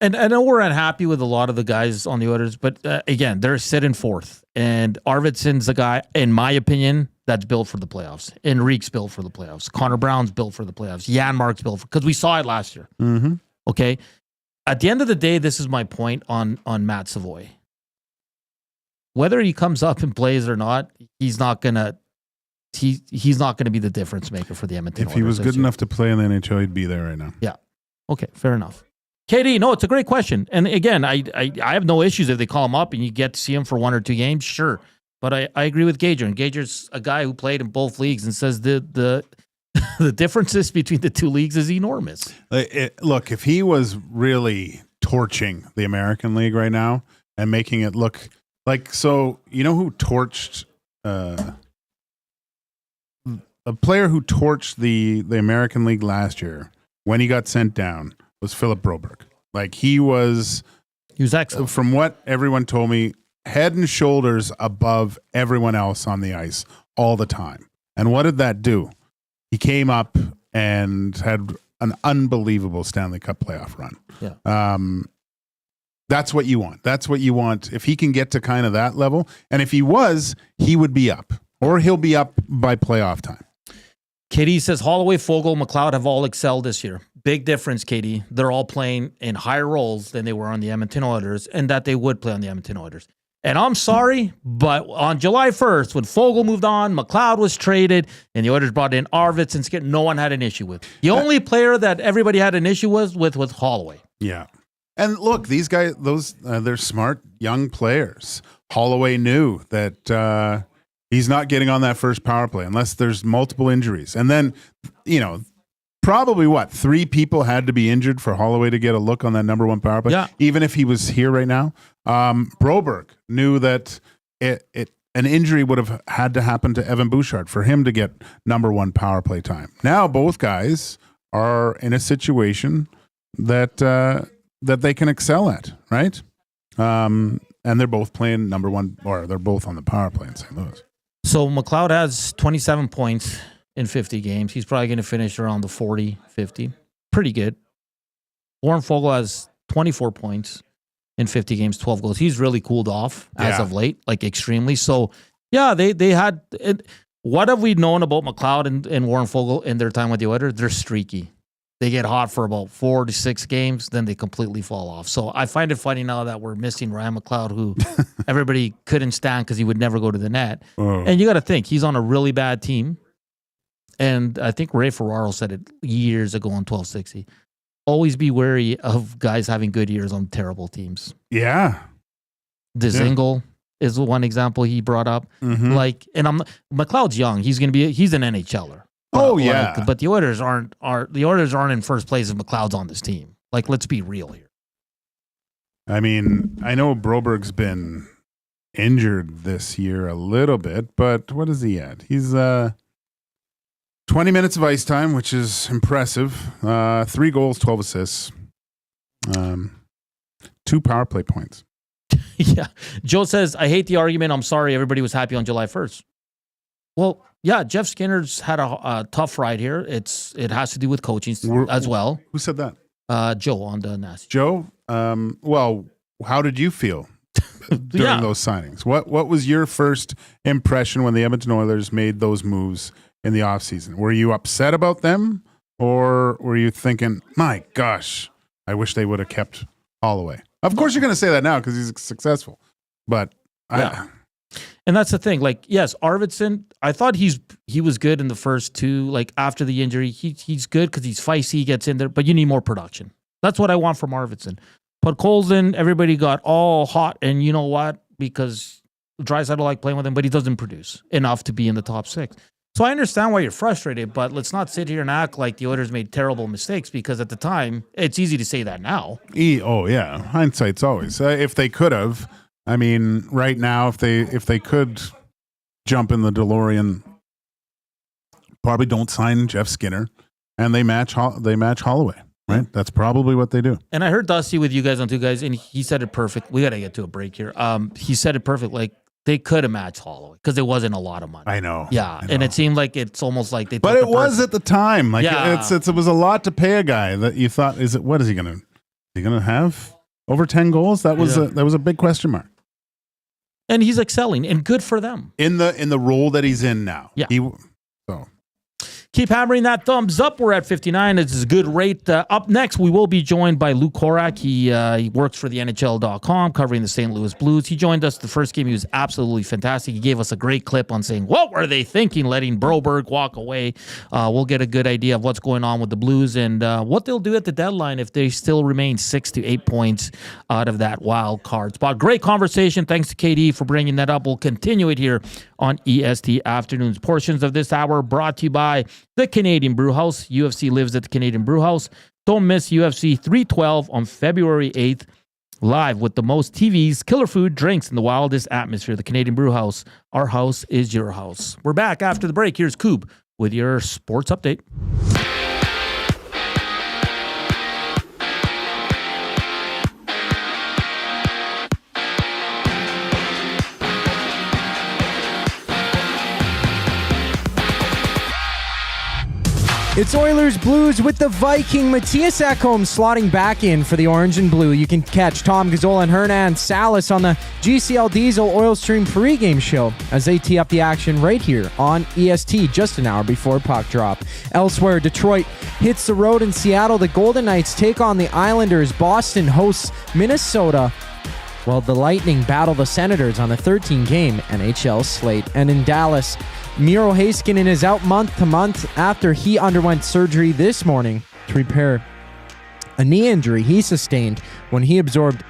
And I know we're unhappy with a lot of the guys on the Oilers, but again, they're sitting 4th. And Arvidsson's a guy, in my opinion, that's built for the playoffs. Enrique's built for the playoffs. Connor Brown's built for the playoffs. Jan Mark's built for, because we saw it last year. Mm-hmm. Okay. At the end of the day, this is my point on Matt Savoy. Whether he comes up and plays or not, he's not gonna be the difference maker for the Edmonton Oilers. If he was good enough to play in the NHL, he'd be there right now. Yeah. Okay, fair enough. KD, no, it's a great question. And again, I have no issues if they call him up and you get to see him for 1 or 2 games, sure. But I agree with Gager. And Gager's a guy who played in both leagues and says the differences between the 2 leagues is enormous. Look, if he was really torching the American League right now and making it look like, so you know who torched a player who torched the American League last year when he got sent down was Philip Broberg. Like, he was He was excellent. From what everyone told me, head and shoulders above everyone else on the ice all the time. And what did that do? He came up and had an unbelievable Stanley Cup playoff run. Yeah. That's what you want. That's what you want. If he can get to kind of that level, and if he was, he would be up, or he'll be up by playoff time. Katie says Holloway, Fogle, McLeod have all excelled this year. Big difference, Katie. They're all playing in higher roles than they were on the Edmonton Oilers, and that they would play on the Edmonton Oilers. And I'm sorry, but on July 1st, when Fogle moved on, McLeod was traded, and the Oilers brought in Arvids and Skip, no one had an issue with. The only player that everybody had an issue with was Holloway. Yeah. And look, these guys, they're smart young players. Holloway knew that he's not getting on that first power play unless there's multiple injuries. And then, probably 3 people had to be injured for Holloway to get a look on that number 1 power play. Yeah. Even if he was here right now. Broberg knew that an injury would have had to happen to Evan Bouchard for him to get number 1 power play time. Now both guys are in a situation that they can excel at, right? And they're both playing number 1, or they're both on the power play in St. Louis. So McLeod has 27 points in 50 games. He's probably going to finish around the 40, 50. Pretty good. Warren Fogle has 24 points in 50 games, 12 goals. He's really cooled off as of late, like extremely. So, yeah, they had it. What have we known about McLeod and Warren Fogle in their time with the Oilers? They're streaky. They get hot for about 4 to 6 games, then they completely fall off. So I find it funny now that we're missing Ryan McLeod, who everybody couldn't stand because he would never go to the net. Oh. And you got to think, he's on a really bad team. And I think Ray Ferraro said it years ago on 1260. Always be wary of guys having good years on terrible teams. Yeah. Dzingel is one example he brought up. Mm-hmm. McLeod's young. He's an NHLer. But the Oilers aren't in first place if McLeod's on this team. Like, let's be real here. I mean, I know Broberg's been injured this year a little bit, but what is he at? He's 20 minutes of ice time, which is impressive. 3 goals, 12 assists, 2 power play points. Yeah. Joe says, I hate the argument. I'm sorry everybody was happy on July 1st. Well, yeah, Jeff Skinner's had a tough ride here. It has to do with coaching as well. Who said that? Joe on the Nasty. Joe? Well, how did you feel during those signings? What was your first impression when the Edmonton Oilers made those moves in the offseason? Were you upset about them, or were you thinking, my gosh, I wish they would have kept Holloway? Of course you're going to say that now because he's successful. But and that's the thing. Like, yes, Arvidsson, I thought he was good in the first 2. Like, after the injury, he's good because he's feisty, he gets in there, but you need more production. That's what I want from Arvidsson. But Colson, everybody got all hot, and you know what? Because Draisaitl like playing with him, but he doesn't produce enough to be in the top 6. So I understand why you're frustrated, but let's not sit here and act like the Oilers made terrible mistakes, because at the time, it's easy to say that now. Oh, yeah. Hindsight's always. If they could have, I mean, right now, if they could jump in the DeLorean, probably don't sign Jeff Skinner, and they match Holloway, right? That's probably what they do. And I heard Dusty with you guys on 2 Guys, and he said it perfect. We got to get to a break here. He said it perfect. Like, they could have matched Holloway because it wasn't a lot of money. I know. Yeah, and it seemed like it's almost like they. But it was at the time. Like, it was a lot to pay a guy that you thought, what is he gonna? Is he gonna have over 10 goals? That was a big question mark. And he's excelling, and good for them in the role that he's in now. Yeah. So keep hammering that thumbs up. We're at 59. It's a good rate. Up next, we will be joined by Lou Korac. He works for the NHL.com, covering the St. Louis Blues. He joined us the first game. He was absolutely fantastic. He gave us a great clip on saying, what were they thinking letting Broberg walk away? We'll get a good idea of what's going on with the Blues and what they'll do at the deadline if they still remain 6 to 8 points out of that wild card spot. Great conversation. Thanks to KD for bringing that up. We'll continue it here on EST Afternoons. Portions of this hour brought to you by the Canadian Brewhouse. UFC lives at the Canadian Brewhouse. Don't miss UFC 312 on February 8th. Live with the most TVs, killer food, drinks, and the wildest atmosphere. The Canadian Brewhouse. Our house is your house. We're back after the break. Here's Koob with your sports update. It's Oilers Blues with the Viking. Mattias Ekholm slotting back in for the Orange and Blue. You can catch Tom Gazzola and Hernan Salas on the GCL Diesel Oil Stream pregame show as they tee up the action right here on EST just an hour before puck drop. Elsewhere, Detroit hits the road in Seattle. The Golden Knights take on the Islanders. Boston hosts Minnesota, while the Lightning battle the Senators on a 13-game NHL slate. And in Dallas, Miro Heiskanen is out month to month after he underwent surgery this morning to repair a knee injury he sustained when he absorbed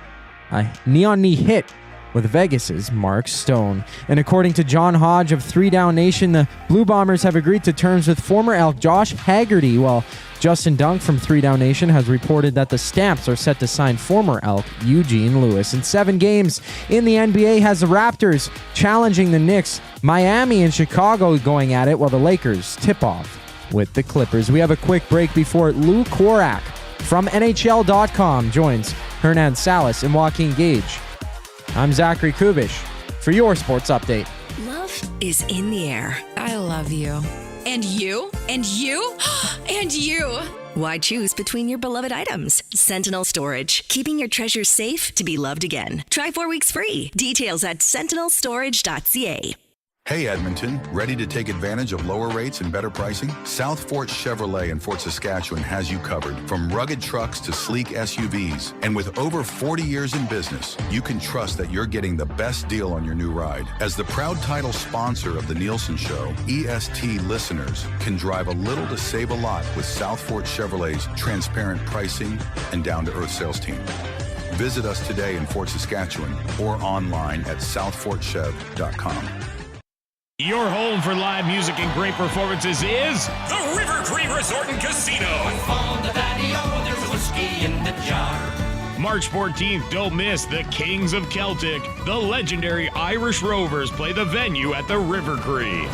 a knee-on-knee hit with Vegas's Mark Stone. And according to John Hodge of 3 Down Nation, the Blue Bombers have agreed to terms with former Elk Josh Haggerty, while Justin Dunk from 3 Down Nation has reported that the Stamps are set to sign former Elk Eugene Lewis. In 7 games in the NBA has the Raptors challenging the Knicks, Miami and Chicago going at it, while the Lakers tip off with the Clippers. We have a quick break before Lou Korac from NHL.com joins Hernan Salas and Joaquin Gage. I'm Zachary Koob Kubusch for your sports update. Love is in the air. I love you. And you? And you? And you! Why choose between your beloved items? Sentinel Storage, keeping your treasures safe to be loved again. Try 4 weeks free. Details at sentinelstorage.ca. Hey Edmonton, ready to take advantage of lower rates and better pricing? South Fort Chevrolet in Fort Saskatchewan has you covered. From rugged trucks to sleek SUVs. And with over 40 years in business, you can trust that you're getting the best deal on your new ride. As the proud title sponsor of the Nielsen Show, EST listeners can drive a little to save a lot with South Fort Chevrolet's transparent pricing and down-to-earth sales team. Visit us today in Fort Saskatchewan or online at southfortchev.com. Your home for live music and great performances is the River Cree Resort and Casino. On the patio, there's whiskey in the jar. March 14th, don't miss the Kings of Celtic. The legendary Irish Rovers play the venue at the River Cree.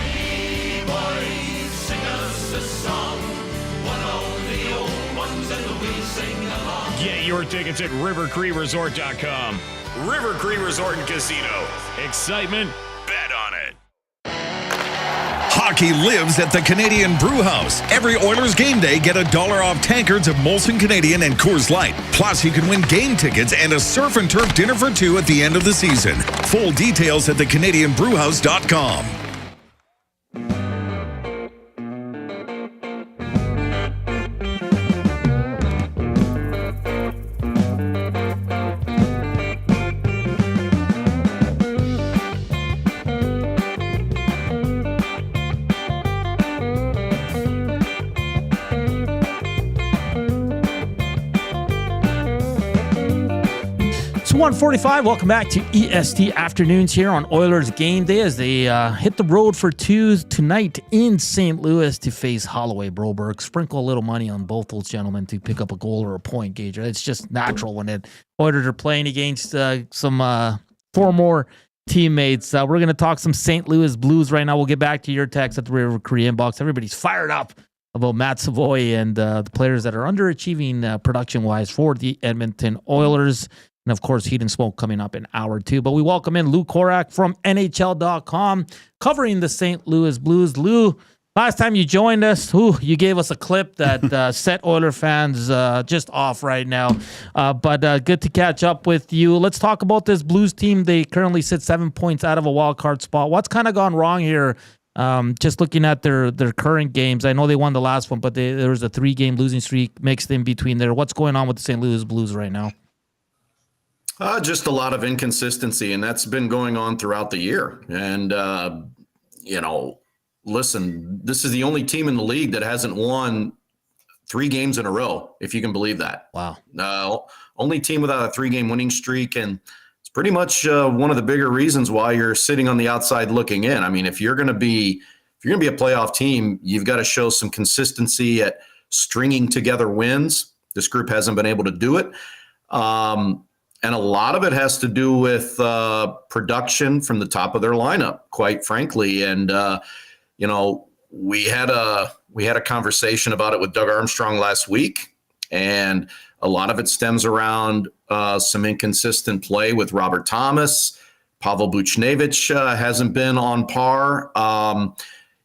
Hey boys, sing us a song. One of the old ones and we sing along. Get your tickets at rivercreeresort.com. River Cree Resort and Casino. Excitement, bet on it. Hockey lives at the Canadian Brew House. Every Oilers game day, get $1 off tankards of Molson Canadian and Coors Light. Plus, you can win game tickets and a surf and turf dinner for 2 at the end of the season. Full details at thecanadianbrewhouse.com. It's 1:45. Welcome back to EST Afternoons here on Oilers Game Day as they hit the road for 2 tonight in St. Louis to face Holloway. Broberg. Sprinkle a little money on both those gentlemen to pick up a goal or a point, Gage. It's just natural when the Oilers are playing against some former teammates. We're going to talk some St. Louis Blues right now. We'll get back to your text at the River Cree inbox. Everybody's fired up about Matt Savoy and the players that are underachieving production-wise for the Edmonton Oilers. And, of course, Heat and Smoke coming up in hour 2. But we welcome in Lou Korac from NHL.com covering the St. Louis Blues. Lou, last time you joined us, you gave us a clip that set Oiler fans just off right now. But good to catch up with you. Let's talk about this Blues team. They currently sit 7 points out of a wild card spot. What's kind of gone wrong here? Just looking at their current games. I know they won the last one, but there was a 3-game losing streak mixed in between there. What's going on with the St. Louis Blues right now? Just a lot of inconsistency, and that's been going on throughout the year. And, listen, this is the only team in the league that hasn't won 3 games in a row, if you can believe that. Wow. Only team without a 3-game winning streak, and it's pretty much one of the bigger reasons why you're sitting on the outside looking in. I mean, if you're going to be a playoff team, you've got to show some consistency at stringing together wins. This group hasn't been able to do it. And a lot of it has to do with production from the top of their lineup, quite frankly. And, we had a conversation about it with Doug Armstrong last week, and a lot of it stems around some inconsistent play with Robert Thomas. Pavel Buchnevich hasn't been on par.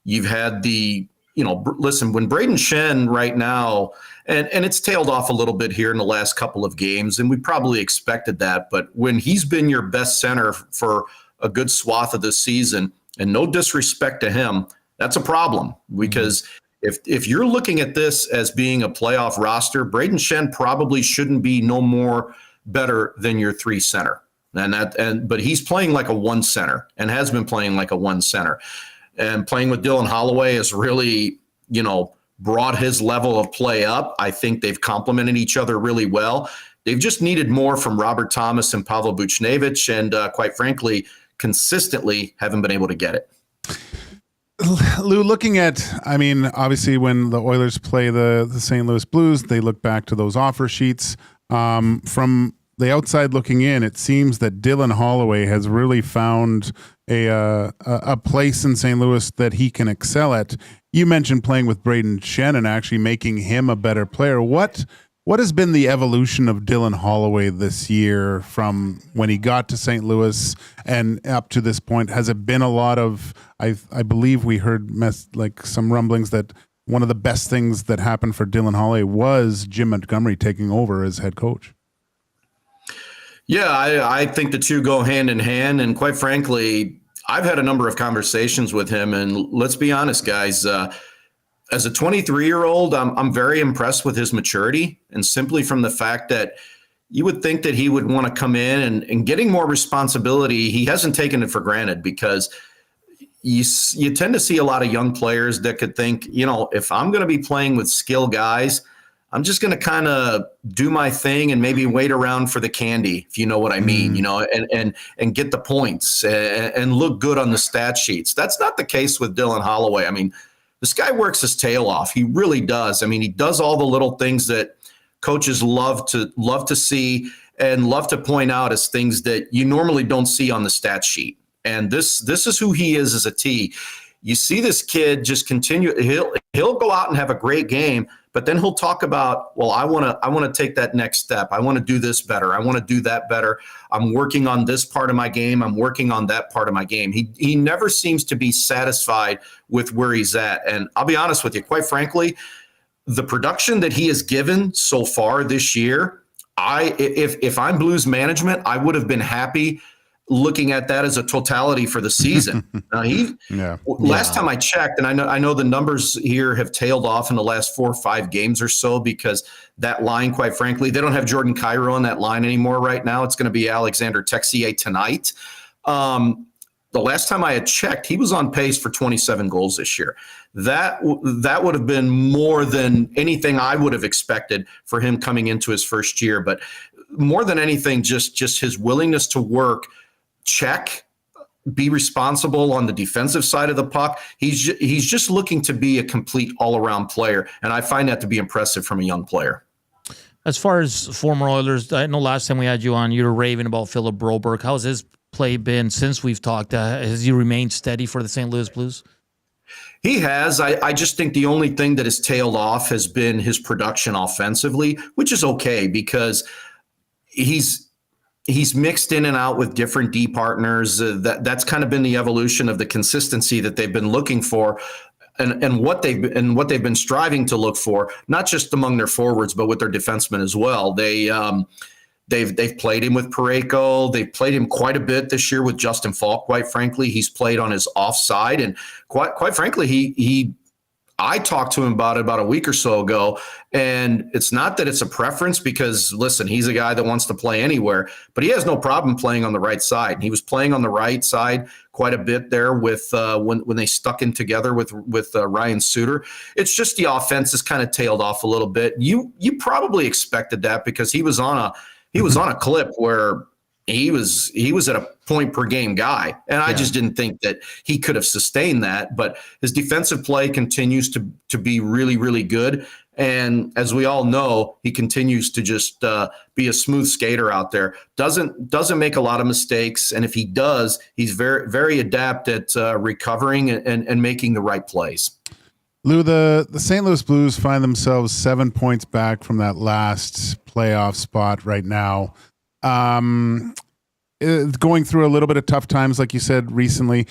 You've had the listen, when Braden Shen right now, and it's tailed off a little bit here in the last couple of games, and we probably expected that, but when he's been your best center for a good swath of this season, and no disrespect to him, that's a problem, because if you're looking at this as being a playoff roster, Braden Shen probably shouldn't be no more better than your 3 center. But he's playing like a 1 center and has been playing like a 1 center. And playing with Dylan Holloway has really, brought his level of play up. I think they've complemented each other really well. They've just needed more from Robert Thomas and Pavel Buchnevich, and quite frankly, consistently haven't been able to get it. Lou, looking at, obviously when the Oilers play the St. Louis Blues, they look back to those offer sheets. From the outside looking in, it seems that Dylan Holloway has really found a place in St. Louis that he can excel at. You mentioned playing with Braden Shen and actually making him a better player. What has been the evolution of Dylan Holloway this year from when he got to St. Louis and up to this point? Has it been a lot of, I believe we heard some rumblings that one of the best things that happened for Dylan Holloway was Jim Montgomery taking over as head coach? Yeah, I think the two go hand in hand. And quite frankly, I've had a number of conversations with him. And let's be honest, guys, as a 23-year-old, I'm very impressed with his maturity, and simply from the fact that you would think that he would want to come in and getting more responsibility. He hasn't taken it for granted, because you tend to see a lot of young players that could think, if I'm going to be playing with skilled guys, I'm just going to kind of do my thing and maybe wait around for the candy, if you know what I mean, and get the points and look good on the stat sheets. That's not the case with Dylan Holloway. This guy works his tail off. He really does. He does all the little things that coaches love to see and love to point out as things that you normally don't see on the stat sheet. And this is who he is as a T. You see this kid just continue. He'll go out and have a great game, but then he'll talk about, well, I want to take that next step. I want to do this better. I want to do that better. I'm working on this part of my game. I'm working on that part of my game. He never seems to be satisfied with where he's at. And I'll be honest with you, quite frankly, the production that he has given so far this year, if I'm Blues management, I would have been happy looking at that as a totality for the season. Last time I checked, and I know the numbers here have tailed off in the last 4 or 5 games or so, because that line, quite frankly, they don't have Jordan Kyrou on that line anymore right now. It's going to be Alexander Texier tonight. The last time I had checked, he was on pace for 27 goals this year. That would have been more than anything I would have expected for him coming into his first year. But more than anything, just his willingness to work, check, be responsible on the defensive side of the puck. He's just looking to be a complete all-around player, and I find that to be impressive from a young player. As far as former Oilers, I know last time we had you on, you were raving about Philip Broberg. How's his play been since we've talked? Has he remained steady for the St. Louis Blues? He has. I just think the only thing that has tailed off has been his production offensively, which is okay, because he's mixed in and out with different D partners. That's kind of been the evolution of the consistency that they've been looking for, and what they've been striving to look for, not just among their forwards, but with their defensemen as well. They've played him with Parayko. They've played him quite a bit this year with Justin Falk. Quite frankly, he's played on his offside, and quite frankly, I talked to him about it about a week or so ago, and it's not that it's a preference, because, listen, he's a guy that wants to play anywhere, but he has no problem playing on the right side. And he was playing on the right side quite a bit there with when they stuck in together with Ryan Suter. It's just the offense has kind of tailed off a little bit. You probably expected that, because he was on a clip where he was at a point per game guy. And I just didn't think that he could have sustained that, but his defensive play continues to be really, really good. And as we all know, he continues to just be a smooth skater out there. Doesn't make a lot of mistakes. And if he does, he's very, very adept at recovering and making the right plays. Lou, the St. Louis Blues find themselves 7 points back from that last playoff spot right now. Going through a little bit of tough times, like you said recently.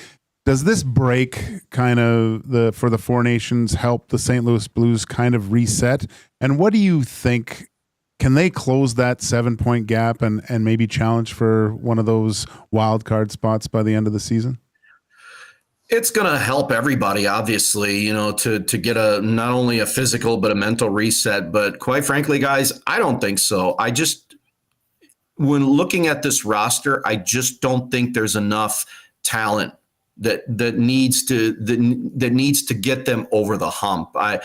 Does this break kind of for the Four Nations help the St. Louis Blues kind of reset? And what do you think? Can they close that 7-point gap and maybe challenge for one of those wild card spots by the end of the season? It's going to help everybody, obviously, to get not only a physical but a mental reset. But quite frankly, guys, I don't think so. When looking at this roster, I just don't think there's enough talent that needs to get them over the hump. I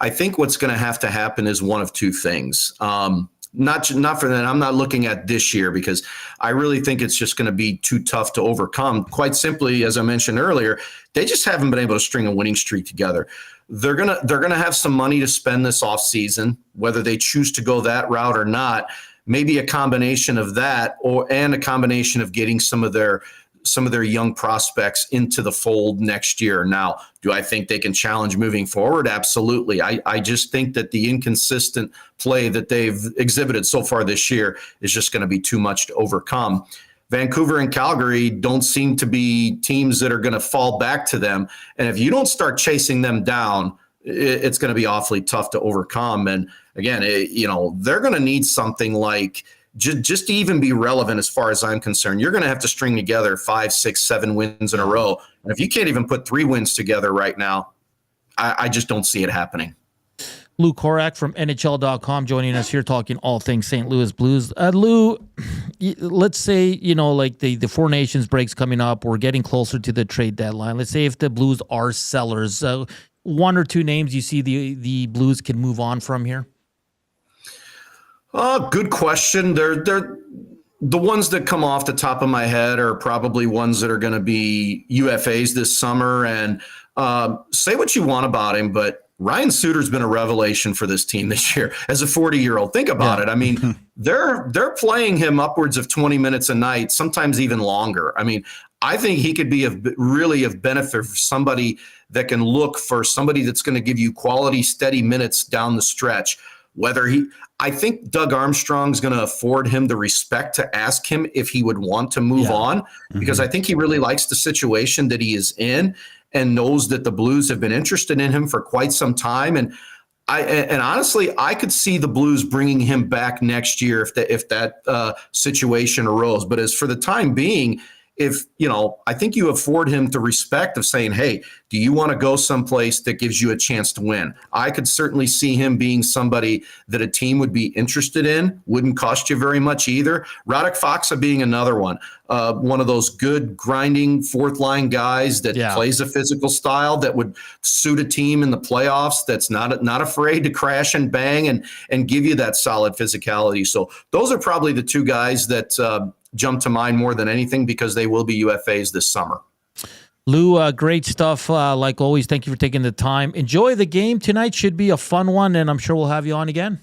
think what's going to happen is one of two things. Not for that. I'm not looking at this year because I really think it's just going to be too tough to overcome. Quite simply, as I mentioned earlier, they just haven't been able to string a winning streak together. They're gonna have some money to spend this offseason, whether they choose to go that route or not. Maybe a combination of that, and a combination of getting some of their young prospects into the fold next year. Now, do I think they can challenge moving forward? Absolutely. I just think that the inconsistent play that they've exhibited so far this year is just going to be too much to overcome. Vancouver and Calgary don't seem to be teams that are going to fall back to them. And if you don't start chasing them down, it's going to be awfully tough to overcome. And again, they're going to need something like, just to even be relevant as far as I'm concerned, you're going to have to string together 5, 6, 7 wins in a row. And if you can't even put 3 wins together right now, I just don't see it happening. Lou Korac from NHL.com joining us here talking all things St. Louis Blues. Lou, let's say, like the Four Nations breaks coming up. We're getting closer to the trade deadline. Let's say if the Blues are sellers, 1 or 2 names you see the Blues can move on from here? Good question. They're the ones that come off the top of my head are probably ones that are going to be UFAs this summer. And say what you want about him, but Ryan Suter's been a revelation for this team this year as a 40-year-old. Think about it. I mean, they're playing him upwards of 20 minutes a night, sometimes even longer. I mean, I think he could be really of benefit for somebody that can look for somebody that's going to give you quality, steady minutes down the stretch. I think Doug Armstrong's going to afford him the respect to ask him if he would want to move on, because I think he really likes the situation that he is in and knows that the Blues have been interested in him for quite some time. And honestly, I could see the Blues bringing him back next year if that situation arose. But as for the time being, I think you afford him the respect of saying, hey, do you want to go someplace that gives you a chance to win? I could certainly see him being somebody that a team would be interested in, wouldn't cost you very much either. Radek Faksa being another one of those good grinding fourth line guys that plays a physical style that would suit a team in the playoffs, that's not afraid to crash and bang and give you that solid physicality. So those are probably the 2 guys that jump to mind more than anything, because they will be UFAs this summer. Lou, great stuff. Like always, thank you for taking the time. Enjoy the game tonight. Should be a fun one, and I'm sure we'll have you on again.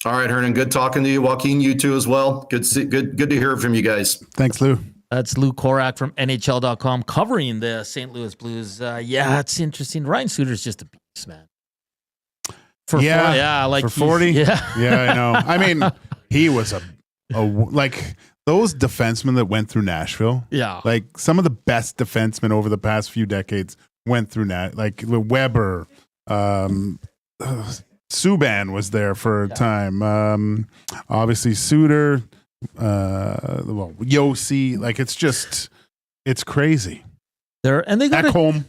All right, Hernan. Good talking to you. Joaquin, you too as well. Good to hear from you guys. Thanks, Lou. That's Lou Korac from NHL.com covering the St. Louis Blues. It's interesting. Ryan Suter's just a beast, man. For 40. Yeah, I know. I mean, he was like those defensemen that went through Nashville. Yeah. Like some of the best defensemen over the past few decades went through like Weber, Subban was there for a time. Obviously Suter, Yossi, like it's crazy. They got Ekholm.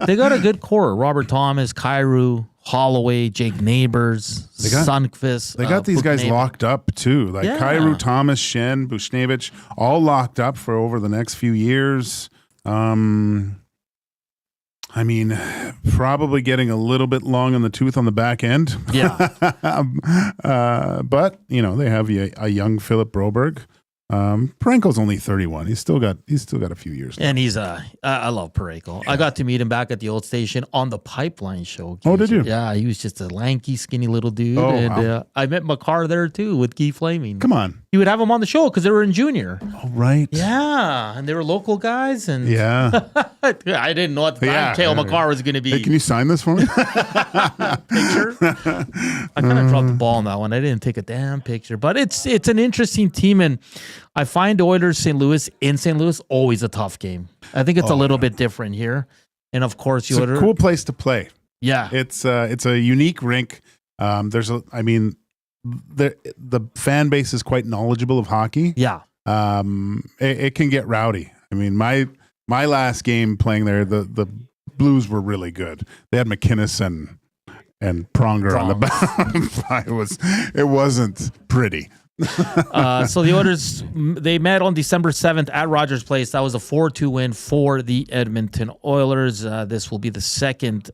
They got a good core. Robert Thomas, Kyrou, Holloway, Jake Neighbors, Sundqvist. They got these guys locked up too. Like Kyrou, Thomas, Shen, Bushnevich, all locked up for over the next few years. I mean, probably getting a little bit long on the tooth on the back end. Yeah. But they have a young Philip Broberg. Parenko's only 31. He's still got a few years left. And he's I love Pareko. Yeah. I got to meet him back at the old station on the Pipeline show. Oh, did you? Yeah, he was just a lanky, skinny little dude. Oh, and wow. I met Makar there too with Guy Flaming. Come on. He would have him on the show because they were in junior. Oh, right. Yeah, and they were local guys. And yeah. I didn't know at the time Kale Makar was going to be. Hey, can you sign this for me? Picture? I kind of dropped the ball on that one. I didn't take a damn picture. But it's an interesting team, and I find Oilers St. Louis always a tough game. I think it's a little bit different here. And of course, it's a cool place to play. Yeah. It's a unique rink. The fan base is quite knowledgeable of hockey. Yeah. It can get rowdy. I mean, my last game playing there, the Blues were really good. They had McInnes and Pronger on the back. It wasn't pretty. So the Oilers, they met on December 7th at Rogers Place. That was a 4-2 win for the Edmonton Oilers. This will be the second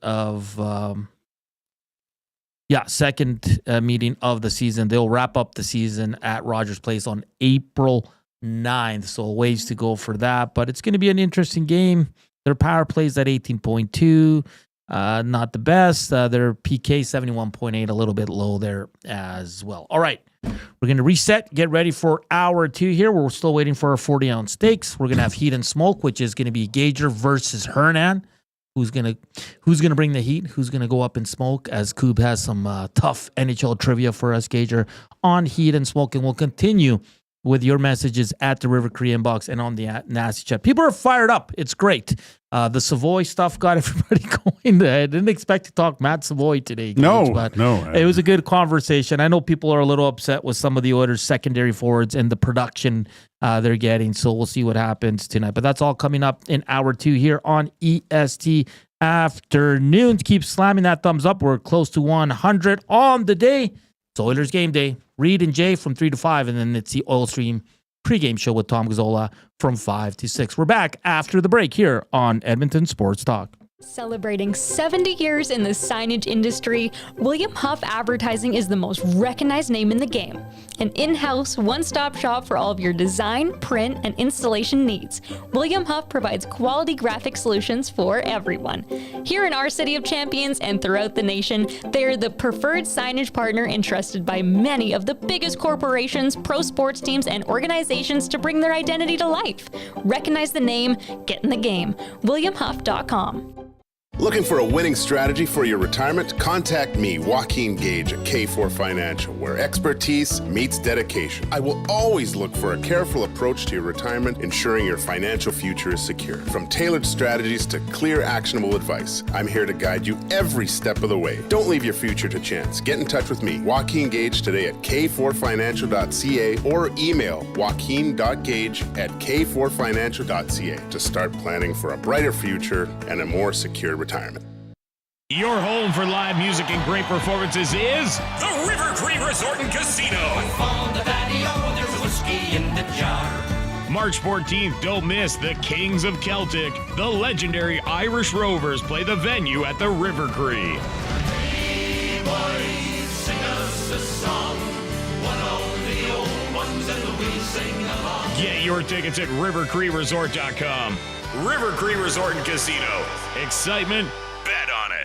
meeting of the season. They'll wrap up the season at Rogers Place on April 9th. So a ways to go for that, but it's going to be an interesting game. Their power plays at 18.2. Not the best. Their PK 71.8, a little bit low there as well. All right. We're going to reset, get ready for hour 2 here. We're still waiting for our 40-ounce steaks. We're going to have heat and smoke, which is going to be Gager versus Hernan. Who's going to bring the heat? Who's going to go up in smoke? As Koob has some tough NHL trivia for us, Gager, on heat and smoke. And we'll continue with your messages at the River Cree inbox and on the Nasty Chat. People are fired up. It's great. The Savoy stuff got everybody going. I didn't expect to talk Matt Savoy today. No. It was a good conversation. I know people are a little upset with some of the Oilers' secondary forwards and the production they're getting, so we'll see what happens tonight. But that's all coming up in hour 2 here on EST Afternoons. Keep slamming that thumbs up. We're close to 100 on the day. It's Oilers game day. Reed and Jay from 3 to 5, and then it's the Oil Stream pregame show with Tom Gazzola from 5 to 6. We're back after the break here on Edmonton Sports Talk. Celebrating 70 years in the signage industry, William Huff Advertising is the most recognized name in the game. An in-house, one-stop shop for all of your design, print, and installation needs. William Huff provides quality graphic solutions for everyone. Here in our city of champions and throughout the nation, they are the preferred signage partner entrusted by many of the biggest corporations, pro sports teams, and organizations to bring their identity to life. Recognize the name, get in the game. WilliamHuff.com. Looking for a winning strategy for your retirement? Contact me, Joaquin Gage at K4 Financial, where expertise meets dedication. I will always look for a careful approach to your retirement, ensuring your financial future is secure. From tailored strategies to clear, actionable advice, I'm here to guide you every step of the way. Don't leave your future to chance. Get in touch with me, Joaquin Gage, today at k4financial.ca or email joaquin.gage@k4financial.ca to start planning for a brighter future and a more secure retirement. Your home for live music and great performances is the River Cree Resort and Casino. On the patio, there's whiskey in the jar. March 14th, don't miss the Kings of Celtic. The legendary Irish Rovers play the venue at the River Cree. Hey boys, sing us a song. One of the old ones and we sing along. Get your tickets at rivercreeresort.com. River Cree Resort and Casino. Excitement, bet on it.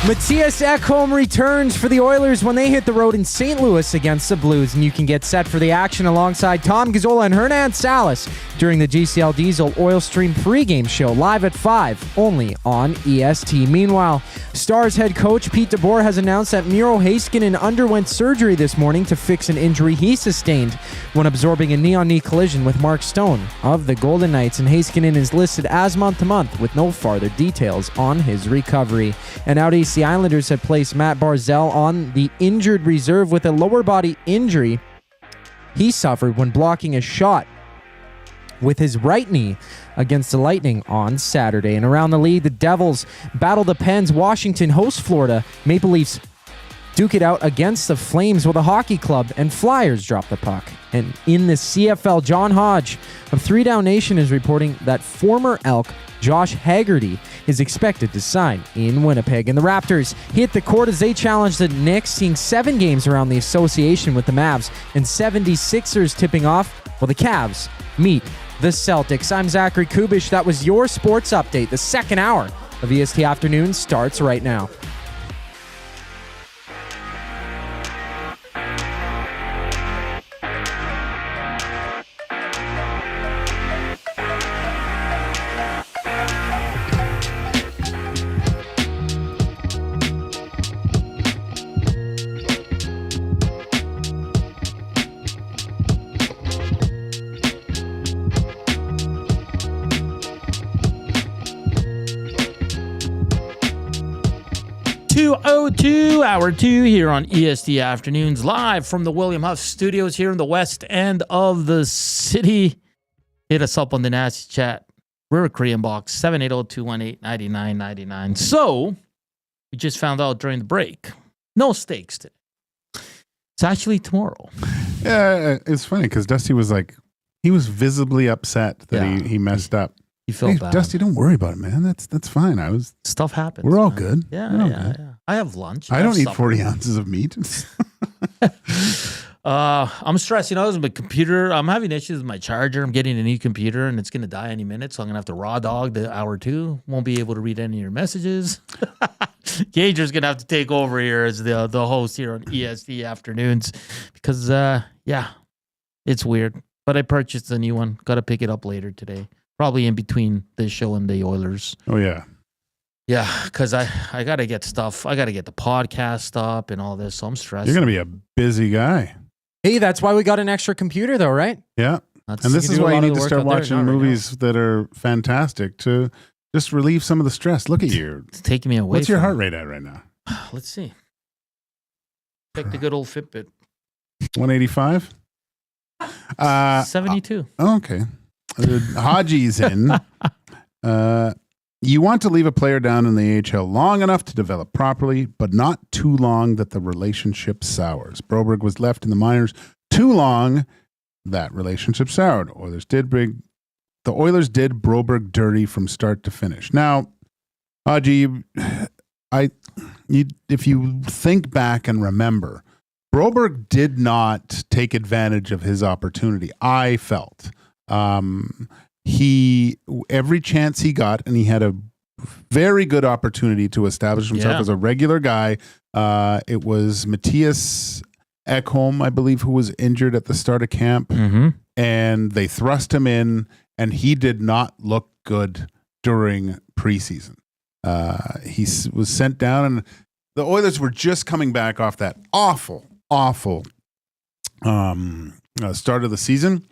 Mattias Ekholm returns for the Oilers when they hit the road in St. Louis against the Blues, and you can get set for the action alongside Tom Gazzola and Hernan Salas during the GCL Diesel Oil Stream pregame show live at 5, only on EST. Meanwhile, Stars head coach Pete DeBoer has announced that Miro Heiskanen underwent surgery this morning to fix an injury he sustained when absorbing a knee-on-knee collision with Mark Stone of the Golden Knights, and Heiskanen is listed as month-to-month with no farther details on his recovery. And out east, the Islanders have placed Matt Barzal on the injured reserve with a lower body injury he suffered when blocking a shot with his right knee against the Lightning on Saturday. And around the league, the Devils battle the Pens. Washington hosts Florida. Maple Leafs duke it out against the Flames with a hockey club, and Flyers drop the puck. And in the CFL, John Hodge of 3 Down Nation is reporting that former Elk Josh Haggerty is expected to sign in Winnipeg. And the Raptors hit the court as they challenge the Knicks, seeing 7 games around the association with the Mavs, and 76ers tipping off while the Cavs meet the Celtics. I'm Zachary Koob. That was your sports update. The second hour of EST Afternoon starts right now. 70202, hour 2 here on EST Afternoons, live from the William Huff Studios here in the west end of the city. Hit us up on the Nasty Chat. We're a Korean box, 780-218-9999. So, we just found out during the break, no stakes today. It's actually tomorrow. Yeah, it's funny because Dusty was like, he was visibly upset that he messed up. He felt bad. Dusty, don't worry about it, man. That's fine. Stuff happens. We're all good. Yeah. I have lunch. I don't have eat supper. 40 ounces of meat. I'm stressing out with my computer. I'm having issues with my charger. I'm getting a new computer and it's going to die any minute. So I'm going to have to raw dog the hour 2. Won't be able to read any of your messages. Gager's going to have to take over here as the host here on EST Afternoons because, it's weird. But I purchased a new one. Got to pick it up later today. Probably in between this show and the Oilers. Oh, yeah. Yeah, because I got to get stuff. I got to get the podcast up and all this. So I'm stressed. You're going to be a busy guy. Hey, that's why we got an extra computer, though, right? Yeah. And this is why you need to start watching movies that are fantastic to just relieve some of the stress. Look at you. It's taking me away. What's your heart rate at right now? Let's see. Check the good old Fitbit. 185? 72. Okay. Haji's in. You want to leave a player down in the AHL long enough to develop properly, but not too long that the relationship sours. Broberg was left in the minors too long. That relationship soured. The Oilers did Broberg dirty from start to finish. Now, Haji, if you think back and remember, Broberg did not take advantage of his opportunity. I felt. Every chance he got, and he had a very good opportunity to establish himself as a regular guy. It was Mattias Ekholm, I believe, who was injured at the start of camp, and they thrust him in, and he did not look good during preseason. He was sent down, and the Oilers were just coming back off that awful start of the season.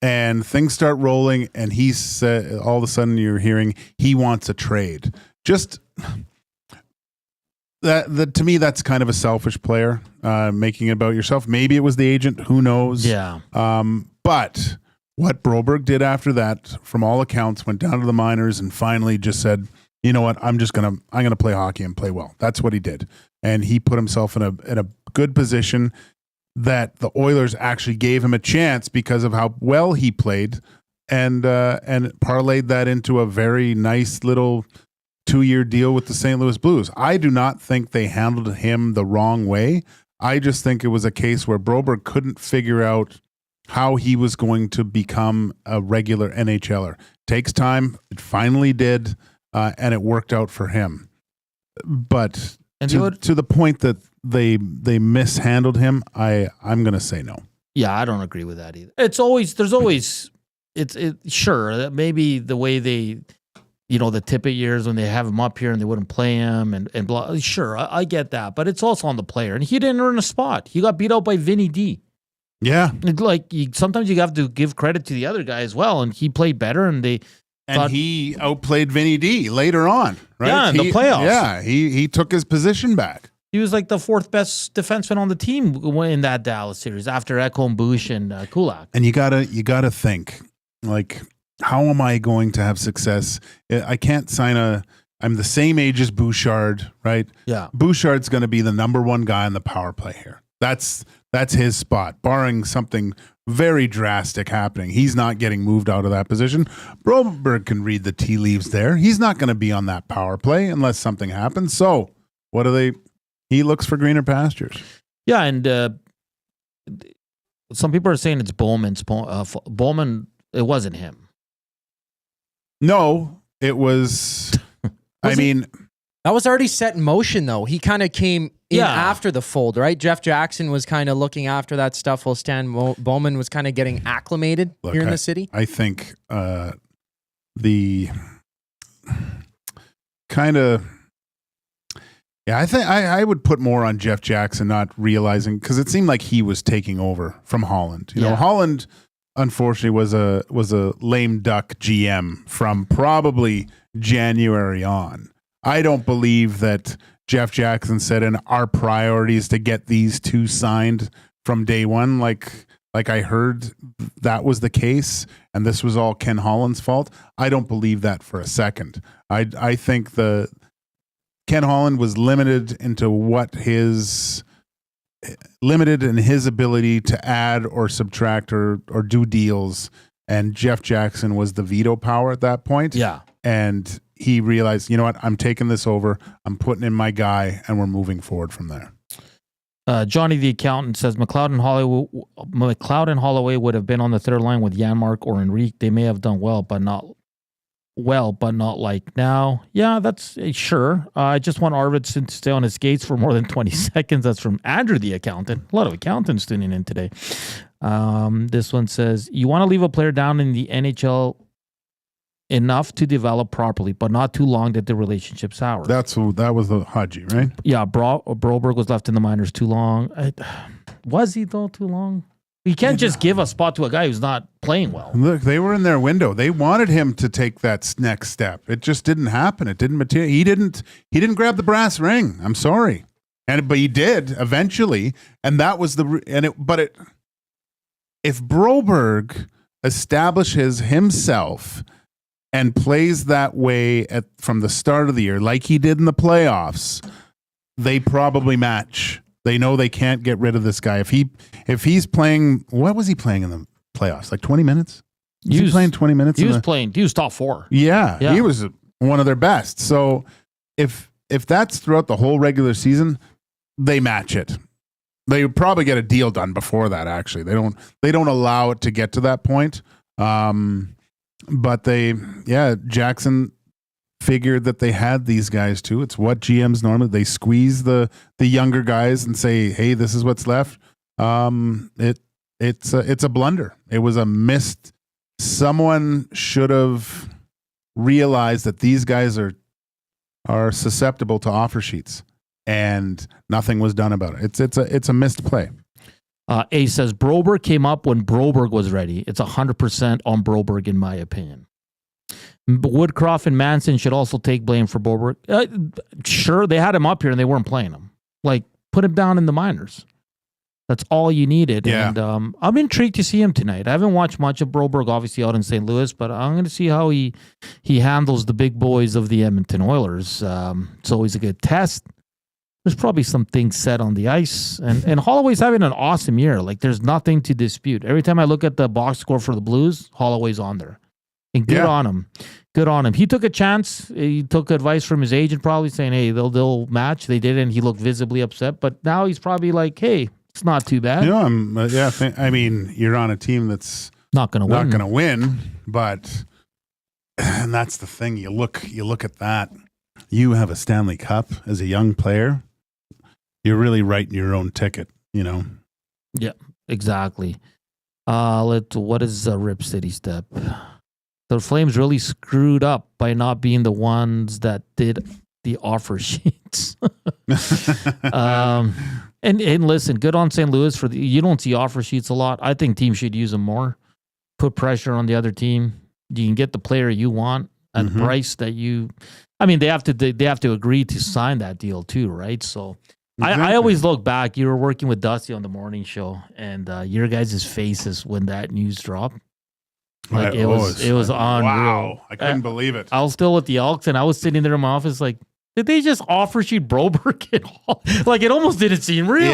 And things start rolling, and he said, all of a sudden you're hearing he wants a trade. Just that to me, that's kind of a selfish player making it about yourself. Maybe it was the agent, who knows? Yeah. But what Broberg did after that, from all accounts, went down to the minors and finally just said, you know what, I'm gonna play hockey and play well. That's what he did, and he put himself in a good position. That the Oilers actually gave him a chance because of how well he played, and parlayed that into a very nice little 2-year deal with the St. Louis Blues. I do not think they handled him the wrong way. I just think it was a case where Broberg couldn't figure out how he was going to become a regular NHLer. Takes time. It finally did, and it worked out for him. But to the point that they mishandled him, I'm going to say no. Yeah, I don't agree with that either. Sure, maybe the way they, the Tippett years when they have him up here and they wouldn't play him and blah. Sure, I get that, but it's also on the player, and he didn't earn a spot. He got beat out by Vinny D. Yeah, sometimes you have to give credit to the other guy as well, and he played better, and he outplayed Vinny D later on, right? Yeah, in the playoffs. Yeah, he took his position back. He was like the 4th best defenseman on the team in that Dallas series after Ekholm, Kubusch, and Kulak. And you gotta think, like, how am I going to have success? I can't sign I'm the same age as Bouchard, right? Yeah. Bouchard's going to be the number 1 guy on the power play here. That's his spot, barring something very drastic happening. He's not getting moved out of that position. Broberg can read the tea leaves there. He's not going to be on that power play unless something happens. So what do they... He looks for greener pastures. Yeah, and some people are saying it's Bowman's. Bowman, it wasn't him. No, it was... that was already set in motion, though. He kind of came in after the fold, right? Jeff Jackson was kind of looking after that stuff while Stan Bowman was kind of getting acclimated here in the city. I think the kind of... Yeah, I think I would put more on Jeff Jackson not realizing, because it seemed like he was taking over from Holland. You know, Holland unfortunately was a lame duck GM from probably January on. I don't believe that Jeff Jackson said, and our priorities to get these two signed from day one. Like I heard that was the case, and this was all Ken Holland's fault. I don't believe that for a second. I think Ken Holland was limited in his ability to add or subtract or do deals, and Jeff Jackson was the veto power at that point. Yeah. And he realized, you know what, I'm taking this over, I'm putting in my guy, and we're moving forward from there. Johnny the accountant says McLeod and Holloway would have been on the third line with Janmark or Enrique. They may have done well, but not like now. Yeah, that's sure. I just want Arvidsson to stay on his skates for more than 20 seconds. That's from Andrew the accountant. A lot of accountants tuning in today. This one says, you want to leave a player down in the NHL enough to develop properly, but not too long that the relationship sours. That was the Haji, right? Yeah, Broberg was left in the minors too long. Was he though too long? You can't just give a spot to a guy who's not playing well. Look, they were in their window. They wanted him to take that next step. It just didn't happen. It didn't materialize. He didn't grab the brass ring. I'm sorry, but he did eventually, and that was if Broberg establishes himself and plays that way from the start of the year, like he did in the playoffs, they probably match. They know they can't get rid of this guy. If he's playing, what was he playing in the playoffs? Like 20 minutes? He was playing 20 minutes? He was top 4. Yeah, he was one of their best. So if that's throughout the whole regular season, they match it. They would probably get a deal done before that, actually. They don't allow it to get to that point. But Jackson figured that they had these guys too. It's what GMs normally, they squeeze the younger guys and say, hey, this is what's left. It's a blunder. It was a missed. Someone should have realized that these guys are susceptible to offer sheets, and nothing was done about it. It's a missed play. A says Broberg came up when Broberg was ready. It's 100% on Broberg, in my opinion. Woodcroft and Manson should also take blame for Broberg. Sure, they had him up here and they weren't playing him. Like, put him down in the minors. That's all you needed. Yeah. And I'm intrigued to see him tonight. I haven't watched much of Broberg, obviously, out in St. Louis, but I'm going to see how he handles the big boys of the Edmonton Oilers. It's always a good test. There's probably some things said on the ice. And Holloway's having an awesome year. Like, there's nothing to dispute. Every time I look at the box score for the Blues, Holloway's on there. And good on him. Good on him. He took a chance. He took advice from his agent, probably saying, hey, they'll match. They did, and he looked visibly upset. But now he's probably like, hey, it's not too bad. I mean, you're on a team that's not going to win. But and that's the thing. You look at that. You have a Stanley Cup as a young player. You're really writing your own ticket, you know? Yeah, exactly. What is a Rip City step? The Flames really screwed up by not being the ones that did the offer sheets. And listen, good on St. Louis you don't see offer sheets a lot. I think teams should use them more. Put pressure on the other team. You can get the player you want at the price that you. I mean, they have to agree to sign that deal too, right? So. Exactly. I always look back. You were working with Dusty on the morning show, and your guys' faces when that news dropped. Like it was unreal. Wow, I couldn't believe it. I was still with the Elks, and I was sitting there in my office like, did they just offer sheet Broberg at all? Like, it almost didn't seem real.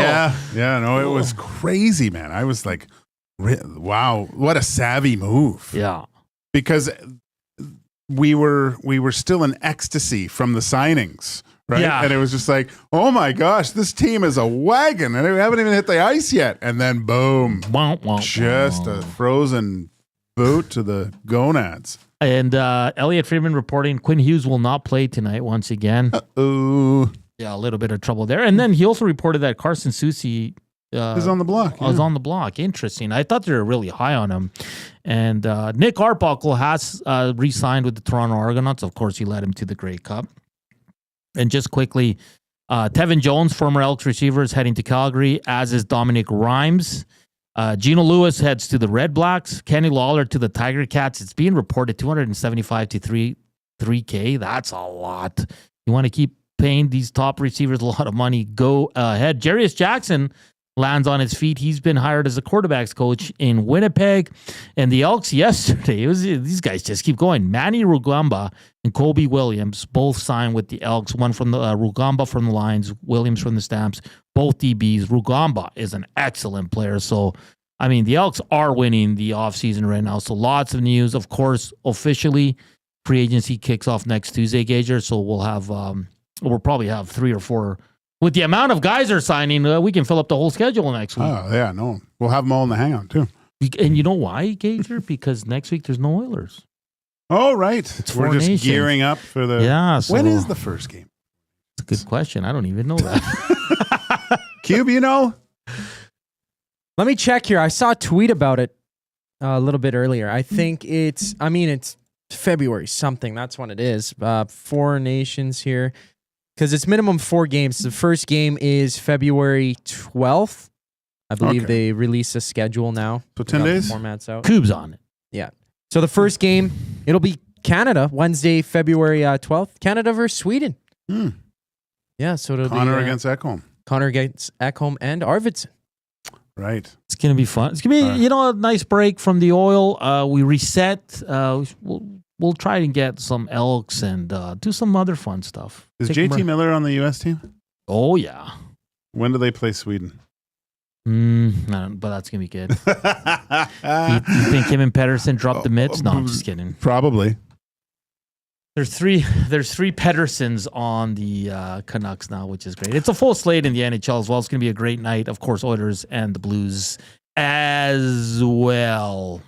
No, it was crazy, man. I was like, wow, what a savvy move. Yeah, because we were still in ecstasy from the signings. Right. Yeah. And it was just like, oh my gosh, this team is a wagon and they haven't even hit the ice yet. And then boom, just a frozen boot to the gonads. And Elliot Friedman reporting Quinn Hughes will not play tonight once again. Uh-oh. Yeah, a little bit of trouble there. And then he also reported that Carson Soucy is on the block. Was on the block. Interesting. I thought they were really high on him. And Nick Arbuckle has re-signed with the Toronto Argonauts. Of course, he led him to the Grey Cup. And just quickly, Tevin Jones, former Elks receiver, is heading to Calgary, as is Dominic Rhymes. Gino Lewis heads to the Red Blacks. Kenny Lawler to the Tiger Cats. It's being reported $275 to $3K. That's a lot. You want to keep paying these top receivers a lot of money. Go ahead. Jarius Jackson lands on his feet. He's been hired as a quarterbacks coach in Winnipeg. And the Elks yesterday, these guys just keep going. Manny Rugamba and Colby Williams both signed with the Elks. One from the Rugamba from the Lions, Williams from the Stamps, both DBs. Rugamba is an excellent player. So, I mean, the Elks are winning the offseason right now. So lots of news. Of course, officially, free agency kicks off next Tuesday, Gager. So we'll have, we'll probably have 3 or 4. With the amount of guys they're signing, we can fill up the whole schedule next week. Oh, yeah, no. We'll have them all in the hangout, too. And you know why, Gager? Because next week there's no Oilers. Oh, right. We're just Nations. gearing up for the... Yeah. So when is the first game? It's a good question. I don't even know that. Cube, you know? Let me check here. I saw a tweet about it a little bit earlier. I think it's February something. That's when it is. 4 nations here. Because it's minimum 4 games. The first game is February 12th. I believe they release a schedule now. So 10 days? Formats out. Coob's on it. Yeah. So the first game, it'll be Canada, Wednesday, February 12th. Canada versus Sweden. Yeah, so it'll Connor be... against Ekholm. Connor against Ekholm and Arvidsson. Right. It's going to be fun. It's going to be, a nice break from the Oil. We reset. We'll try and get some Elks and do some other fun stuff. Is JT Miller on the U.S. team? Oh, yeah. When do they play Sweden? But that's going to be good. you think him and Pedersen dropped the mitts? No, I'm just kidding. Probably. There's three Pedersens on the Canucks now, which is great. It's a full slate in the NHL as well. It's going to be a great night. Of course, Oilers and the Blues as well.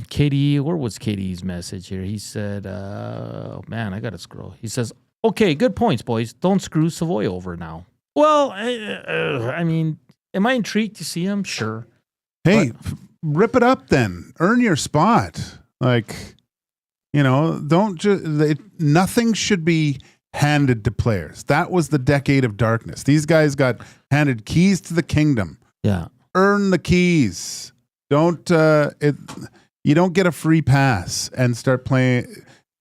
KD, where was KD's message here? He said, oh man, I got to scroll. He says, okay, good points, boys. Don't screw Savoy over now. Well, I mean, am I intrigued to see him? Sure. Hey, rip it up then. Earn your spot. Don't just, nothing should be handed to players. That was the decade of darkness. These guys got handed keys to the kingdom. Yeah. Earn the keys. You don't get a free pass and start playing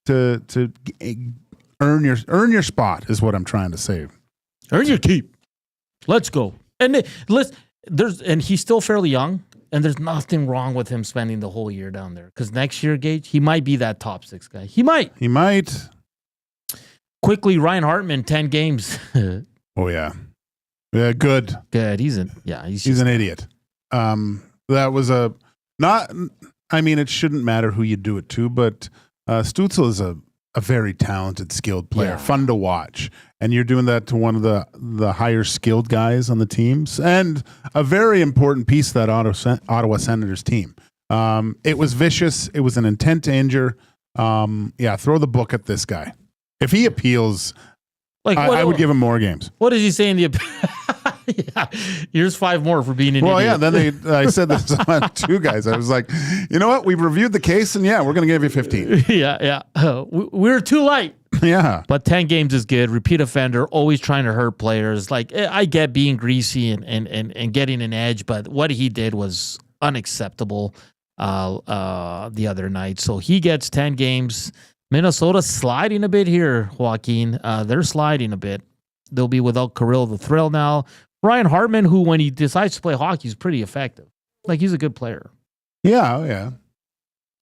to earn your spot is what I'm trying to say. Earn your keep. Let's go. And he's still fairly young, and there's nothing wrong with him spending the whole year down there. Because next year, Gage, he might be that top 6 guy. He might. Quickly, Ryan Hartman, 10 games. Oh yeah. Yeah, good. Good. He's an idiot. That was it shouldn't matter who you do it to, but Stützle is a very talented, skilled player, fun to watch. And you're doing that to one of the higher skilled guys on the teams, and a very important piece of that Ottawa Senators team. It was vicious. It was an intent to injure. Throw the book at this guy. If he appeals, I would give him more games. What does he say in the here's 5 more for being an idiot. Yeah, then I said this on 2 guys. I was like, you know what? We've reviewed the case, and we're going to give you 15. Yeah. We're too light. Yeah. But 10 games is good. Repeat offender, always trying to hurt players. I get being greasy and getting an edge, but what he did was unacceptable the other night. So he gets 10 games. Minnesota sliding a bit here, Joaquin. They're sliding a bit. They'll be without Kirill the Thrill now. Ryan Hartman, who when he decides to play hockey is pretty effective. He's a good player. Yeah.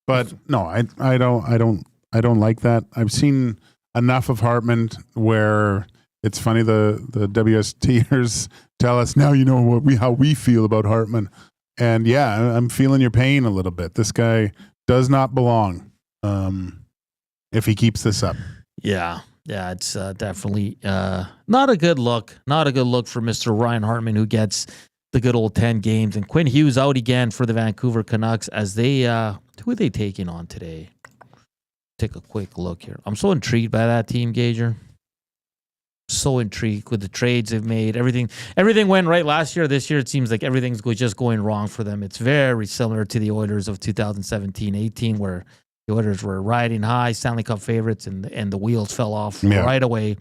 But no, I don't like that. I've seen enough of Hartman where it's funny the WSTers tell us now you know how we feel about Hartman. And I'm feeling your pain a little bit. This guy does not belong if he keeps this up. Yeah, it's definitely not a good look. Not a good look for Mr. Ryan Hartman, who gets the good old 10 games. And Quinn Hughes out again for the Vancouver Canucks as they, who are they taking on today? Take a quick look here. I'm so intrigued by that team, Gager. So intrigued with the trades they've made. Everything went right last year. This year, it seems like everything's just going wrong for them. It's very similar to the Oilers of 2017-18, where the Oilers were riding high, Stanley Cup favorites, and the wheels fell off right away.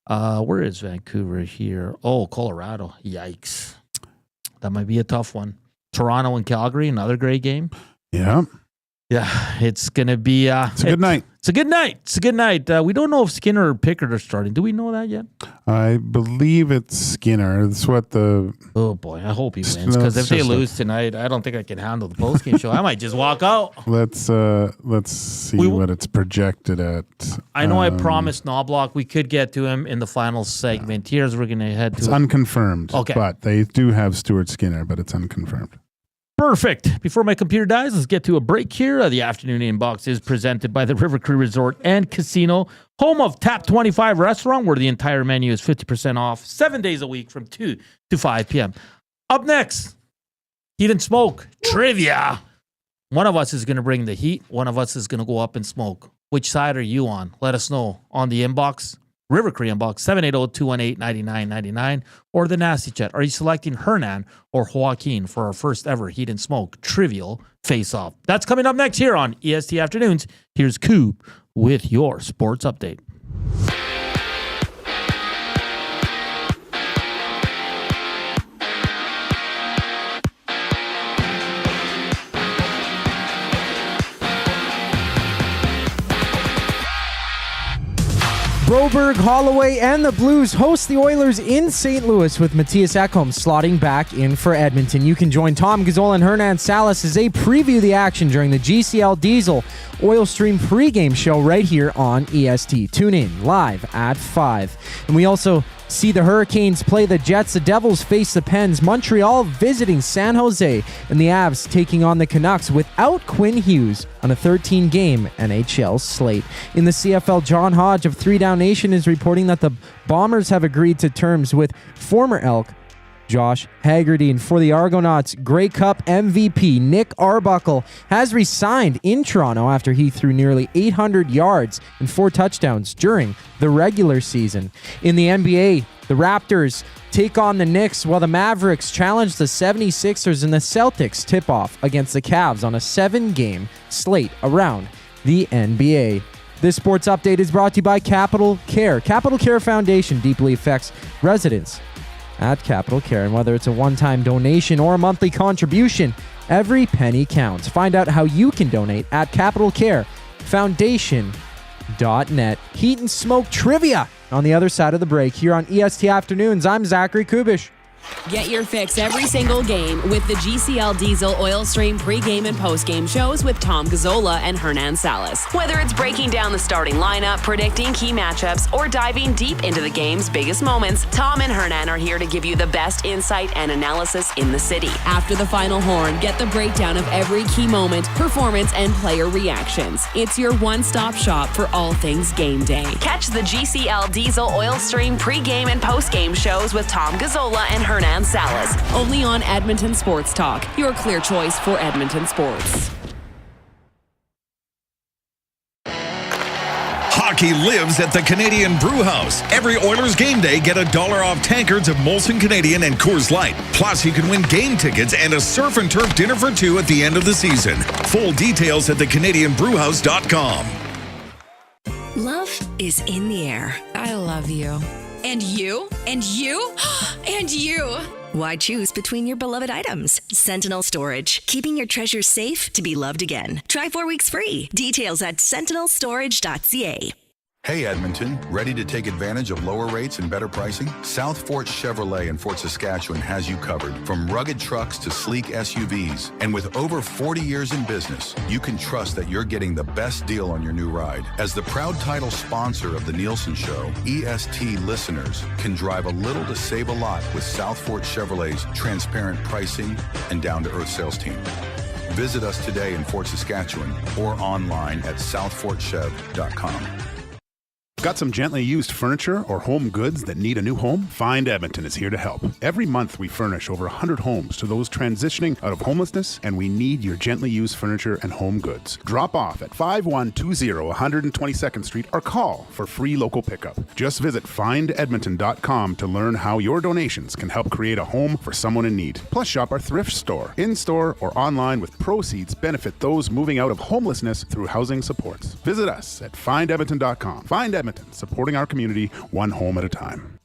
Where is Vancouver here? Oh, Colorado. Yikes. That might be a tough one. Toronto and Calgary, another great game. Yeah. Yeah, it's going to be... it's a good night. It's a good night. It's a good night. We don't know if Skinner or Pickard are starting. Do we know that yet? I believe it's Skinner. That's what the... Oh, boy. I hope he wins, because if they lose tonight, I don't think I can handle the postgame show. I might just walk out. Let's see what it's projected at. I know I promised Knobloch we could get to him in the final segment. Here's where we're going to head to. It's unconfirmed. Okay. But they do have Stuart Skinner, but it's unconfirmed. Perfect. Before my computer dies, let's get to a break here. The afternoon inbox is presented by the River Cree Resort and Casino, home of Tap 25 Restaurant, where the entire menu is 50% off 7 days a week from 2 to 5 p.m. Up next, Heat and Smoke Trivia. One of us is going to bring the heat. One of us is going to go up and smoke. Which side are you on? Let us know on the inbox. River Cree inbox 780-218-9999 or the Nasty Chat. Are you selecting Hernan or Joaquin for our first ever Heat and Smoke Trivial Face-Off? That's coming up next here on EST Afternoons. Here's Koob with your sports update. Broberg, Holloway, and the Blues host the Oilers in St. Louis with Mattias Ekholm slotting back in for Edmonton. You can join Tom Gazzola and Hernan Salas as they preview the action during the GCL Diesel Oil Stream pregame show right here on EST. Tune in live at 5. And we also see the Hurricanes play the Jets, the Devils face the Pens, Montreal visiting San Jose, and the Avs taking on the Canucks without Quinn Hughes on a 13-game NHL slate. In the CFL, John Hodge of 3 Down Nation is reporting that the Bombers have agreed to terms with former Elk Josh Haggerty. And for the Argonauts, Grey Cup MVP Nick Arbuckle has resigned in Toronto after he threw nearly 800 yards and 4 touchdowns during the regular season. In the NBA, the Raptors take on the Knicks while the Mavericks challenge the 76ers, and the Celtics tip off against the Cavs on a 7-game slate around the NBA. This sports update is brought to you by Capital Care. Capital Care Foundation deeply affects residents at Capital Care, and whether it's a one-time donation or a monthly contribution, every penny counts. Find out how you can donate at capitalcarefoundation.net. Heat and Smoke Trivia on the other side of the break here on EST Afternoons. I'm Zachary Koob. Get your fix every single game with the GCL Diesel Oil Stream pregame and postgame shows with Tom Gazzola and Hernan Salas. Whether it's breaking down the starting lineup, predicting key matchups, or diving deep into the game's biggest moments, Tom and Hernan are here to give you the best insight and analysis in the city. After the final horn, get the breakdown of every key moment, performance, and player reactions. It's your one-stop shop for all things game day. Catch the GCL Diesel Oil Stream pregame and postgame shows with Tom Gazzola and Hernan Salas, only on Edmonton Sports Talk, your clear choice for Edmonton sports. Hockey lives at the Canadian Brew House. Every Oilers game day, get $1 off tankards of Molson Canadian and Coors Light. Plus, you can win game tickets and a surf and turf dinner for 2 at the end of the season. Full details at thecanadianbrewhouse.com. Love is in the air. I love you. And you? And you? And you! Why choose between your beloved items? Sentinel Storage, keeping your treasures safe to be loved again. Try 4 weeks free. Details at sentinelstorage.ca. Hey Edmonton, ready to take advantage of lower rates and better pricing? South Fort Chevrolet in Fort Saskatchewan has you covered. From rugged trucks to sleek SUVs. And with over 40 years in business, you can trust that you're getting the best deal on your new ride. As the proud title sponsor of the Nielsen Show, EST listeners can drive a little to save a lot with South Fort Chevrolet's transparent pricing and down-to-earth sales team. Visit us today in Fort Saskatchewan or online at southfortchev.com. Got some gently used furniture or home goods that need a new home? Find Edmonton is here to help. Every month we furnish over 100 homes to those transitioning out of homelessness, and we need your gently used furniture and home goods. Drop off at 5120 122nd Street or call for free local pickup. Just visit findedmonton.com to learn how your donations can help create a home for someone in need. Plus shop our thrift store, in-store or online, with proceeds benefit those moving out of homelessness through housing supports. Visit us at findedmonton.com. Find Edmonton, supporting our community one home at a time.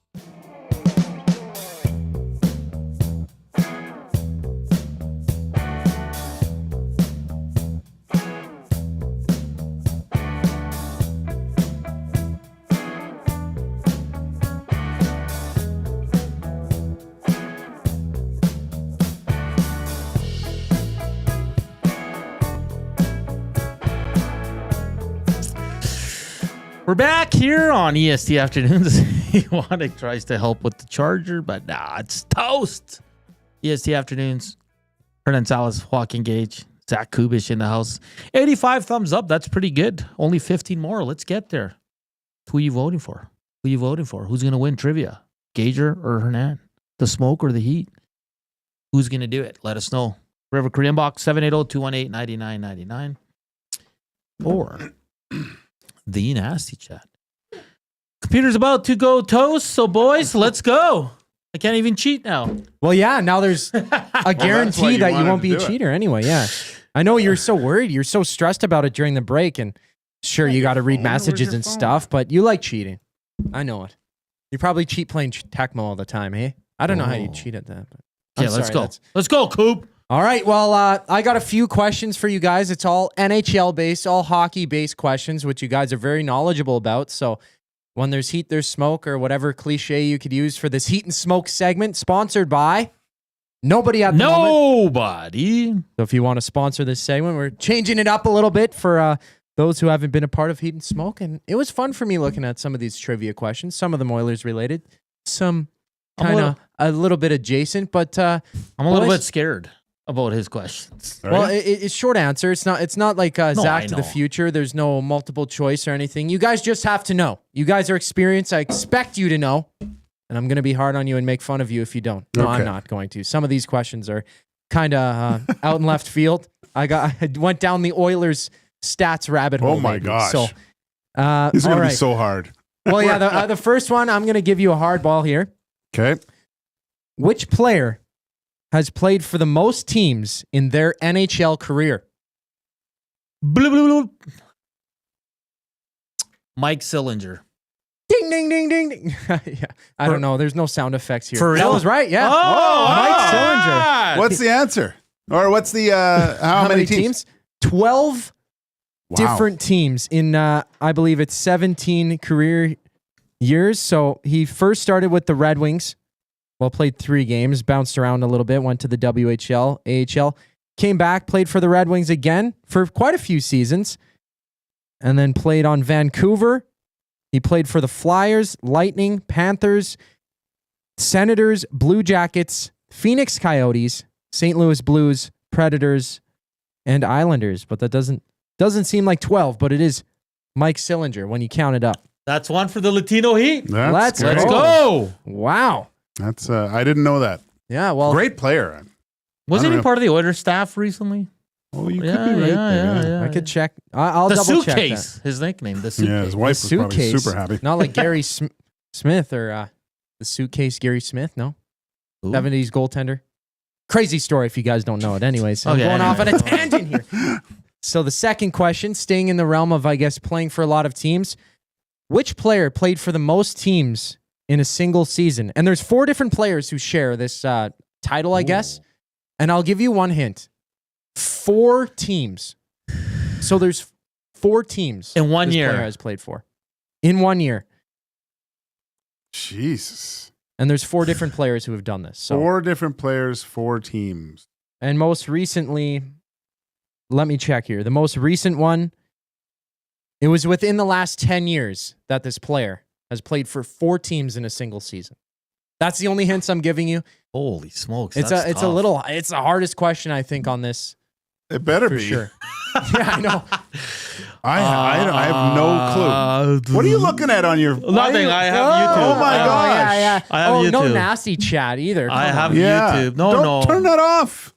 We're back here on EST Afternoons. Iwanek tries to help with the charger, but nah, it's toast. EST Afternoons. Hernan Salas, Joaquin Gage, Zach Kubusch in the house. 85 thumbs up. That's pretty good. Only 15 more. Let's get there. Who are you voting for? Who are you voting for? Who's going to win trivia? Gager or Hernan? The smoke or the heat? Who's going to do it? Let us know. River Korean Box 780-218-9999 or the Nasty Chat. Computer's about to go toast, so boys, let's go. I can't even cheat now. Well, yeah, now there's a guarantee that you won't be a cheater anyway, yeah. I know you're so worried. You're so stressed about it during the break, and sure, you got to read messages and stuff, but you like cheating. I know it. You probably cheat playing Tecmo all the time, hey? I don't know how you cheat at that. But yeah, let's go. Let's go, Coop. All right, well, I got a few questions for you guys. It's all NHL-based, all hockey-based questions, which you guys are very knowledgeable about. So when there's heat, there's smoke, or whatever cliche you could use for this heat and smoke segment, sponsored by nobody at the moment. Nobody. So if you want to sponsor this segment, we're changing it up a little bit for those who haven't been a part of Heat and Smoke. And it was fun for me looking at some of these trivia questions, some of them Oilers related, some kind of a little bit adjacent, but I'm a little bit scared about his questions. Well, it's short answer. It's not like Zach to the future. There's no multiple choice or anything. You guys just have to know. You guys are experienced. I expect you to know. And I'm going to be hard on you and make fun of you if you don't. No, I'm not going to. Some of these questions are kind of out in left field. I went down the Oilers stats rabbit hole. Oh my gosh. So, this is going to be so hard. Well, yeah, the first one, I'm going to give you a hard ball here. Okay. Which player has played for the most teams in their NHL career? Mike Sillinger. Ding, ding, ding, ding, ding. Yeah, I don't know. There's no sound effects here. For real? That was right, yeah. Mike Sillinger. What's the answer? Or what's the, how many teams? 12 different teams in, I believe it's 17 career years. So he first started with the Red Wings. Well, played 3 games, bounced around a little bit, went to the WHL, AHL, came back, played for the Red Wings again for quite a few seasons, and then played on Vancouver. He played for the Flyers, Lightning, Panthers, Senators, Blue Jackets, Phoenix Coyotes, St. Louis Blues, Predators, and Islanders. But that doesn't seem like 12, but it is Mike Sillinger when you count it up. That's one for the Latino Heat. Let's go. Wow. That's I didn't know that. Yeah, well, great player. Wasn't he part of the Oilers staff recently? Oh, you could be right there. Yeah. I could check. I'll the double suitcase, check his nickname, the suitcase. Yeah, his wife was probably super happy. Not like Gary Smith or the suitcase Gary Smith, no? Ooh. 70s goaltender. Crazy story if you guys don't know it. Anyways, I'm going off on a tangent here. So the second question, staying in the realm of, I guess, playing for a lot of teams. Which player played for the most teams in a single season? And there's 4 different players who share this title, I guess. And I'll give you one hint. 4 teams. So there's 4 teams in one this year player has played for. In 1 year. Jesus. And there's 4 different players who have done this. So. 4 different players, 4 teams. And most recently, let me check here. The most recent one, it was within the last 10 years that this player has played for 4 teams in a single season. That's the only hints I'm giving you. Holy smokes. It's the hardest question, I think, on this. It better for be. Sure. Yeah, I know. I have no clue. What are you looking at on your... Nothing. I have YouTube. Oh my gosh. Yeah. I have YouTube. No nasty chat either. I have YouTube. Don't turn that off.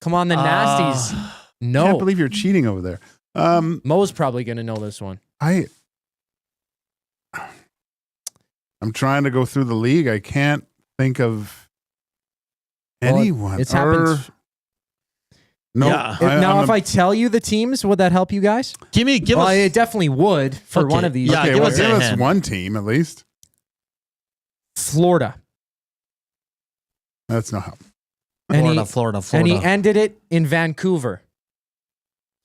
Come on, the nasties. No. I can't believe you're cheating over there. Mo's probably going to know this one. I'm trying to go through the league. I can't think of anyone. It's happened. No. Yeah. If I tell you the teams, would that help you guys? Give us. It definitely would for one of these. Yeah, give us one team at least. Florida. That's not help. Florida. And he ended it in Vancouver.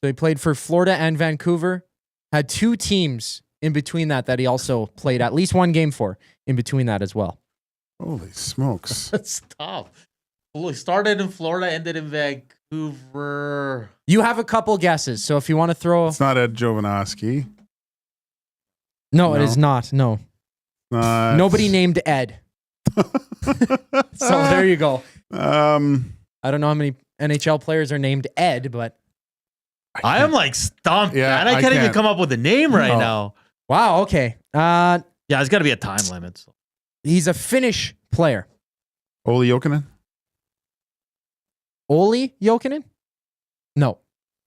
So he played for Florida and Vancouver. Had 2 teams in between that he also played at least 1 game for in between that as well. Holy smokes. That's tough. Well, started in Florida, ended in Vancouver. You have a couple guesses, so if you want to throw... It's not Ed Jovanovski. No, it is not. No. Nobody It's- named Ed. So there you go. I don't know how many NHL players are named Ed, but I am like stumped, Yeah, man. I can't even come up with a name right now. wow. Okay. Yeah, there's got to be a time limit. So. He's a Finnish player. Olli Jokinen? Olli Jokinen? No.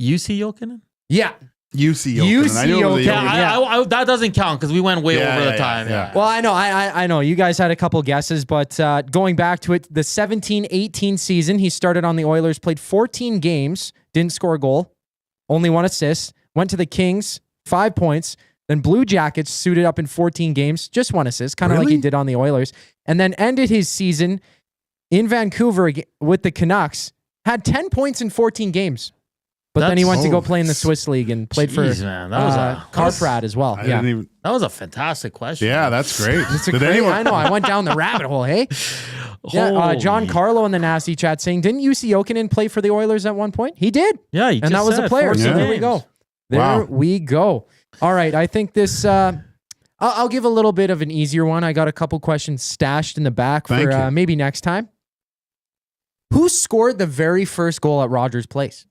UC Jokinen? Yeah. UC Jokinen. I knew it was a Yeah, Jokinen. I, that doesn't count because we went way over the time. Yeah. Well, I know. I know. You guys had a couple guesses, but going back to it, the 17-18 season, he started on the Oilers, played 14 games, didn't score a goal, only 1 assist, went to the Kings, 5 points, then Blue Jackets suited up in 14 games, just 1 assist, kind of like he did on the Oilers, and then ended his season in Vancouver with the Canucks, had 10 points in 14 games. But then he went to go play in the Swiss League and played for man, that was Karprad as well. I didn't even. That was a fantastic question. Yeah, that's great. I know. I went down the rabbit hole, hey? Yeah, John Carlo in the Nasty Chat saying, didn't UC Jokinen play for the Oilers at one point? He did. Yeah, and that was a player. So there we go. There we go. All right, I think this... I'll give a little bit of an easier one. I got a couple questions stashed in the back for maybe next time. Who scored the very first goal at Rogers Place?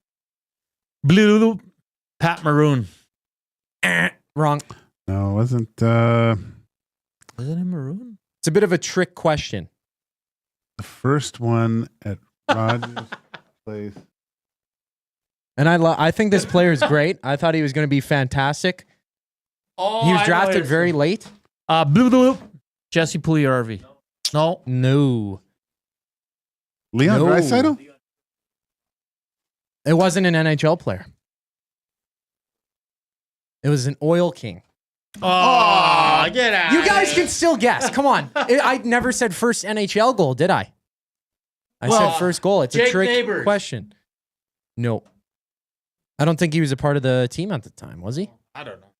Blue Pat Maroon. Wrong. No, it wasn't. Was it in Maroon? It's a bit of a trick question. The first one at Rogers Place. And I think this player is great. I thought he was going to be fantastic. Oh, he was drafted very late. Blue. Jesse Puljujarvi. No. Leon Draisaitl? It wasn't an NHL player. It was an Oil King. Oh, get out. You guys can still guess. Come on. I never said first NHL goal, did I? I said first goal. It's a trick question. No. I don't think he was a part of the team at the time, was he? I don't know.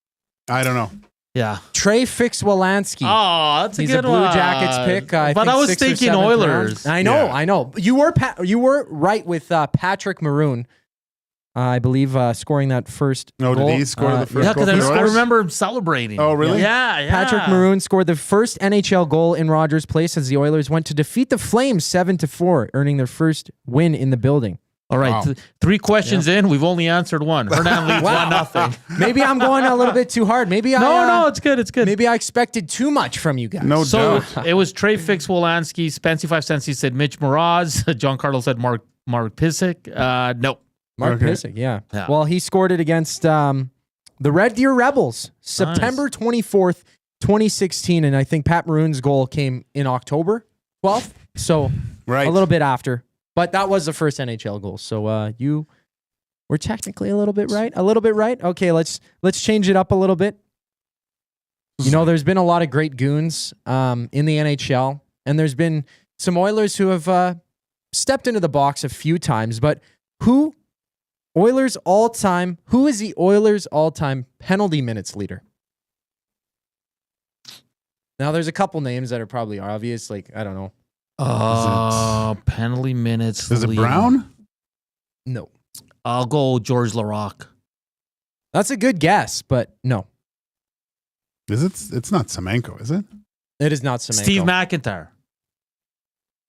I don't know. Yeah. Trey Fix-Wolansky. Oh, that's a He's good Blue one. Jackets pick. But I was 6th or thinking 7th Oilers. round. I know. You were right with Patrick Maroon. I believe scoring that first goal. Did he score the first goal? Yeah, because I remember him celebrating. Oh, really? Yeah. Patrick Maroon scored the first NHL goal in Rogers Place as the Oilers went to defeat the Flames 7-4, earning their first win in the building. All right, 3 questions in. We've only answered 1. Hernan leads 1-0. Maybe I'm going a little bit too hard. Maybe No, it's good. It's good. Maybe I expected too much from you guys. No doubt. It was Trey Fix-Wolansky. Spency 5 cents. He said Mitch Moroz. John Carlo said Mark Pysyk. No. Mark Pysyk, yeah. Well, he scored it against the Red Deer Rebels, September 24th, 2016. And I think Pat Maroon's goal came in October 12th. So a little bit after. But that was the first NHL goal. So you were technically a little bit right. Okay, let's change it up a little bit. You know, there's been a lot of great goons in the NHL. And there's been some Oilers who have stepped into the box a few times. But who is the Oilers' all-time penalty minutes leader? Now, there's a couple names that are probably obvious. Like, I don't know. Penalty minutes. Is it Brown? No. I'll go George Laraque. That's a good guess, but no. Is it? It's not Semenko, is it? It is not Semenko. Steve McIntyre.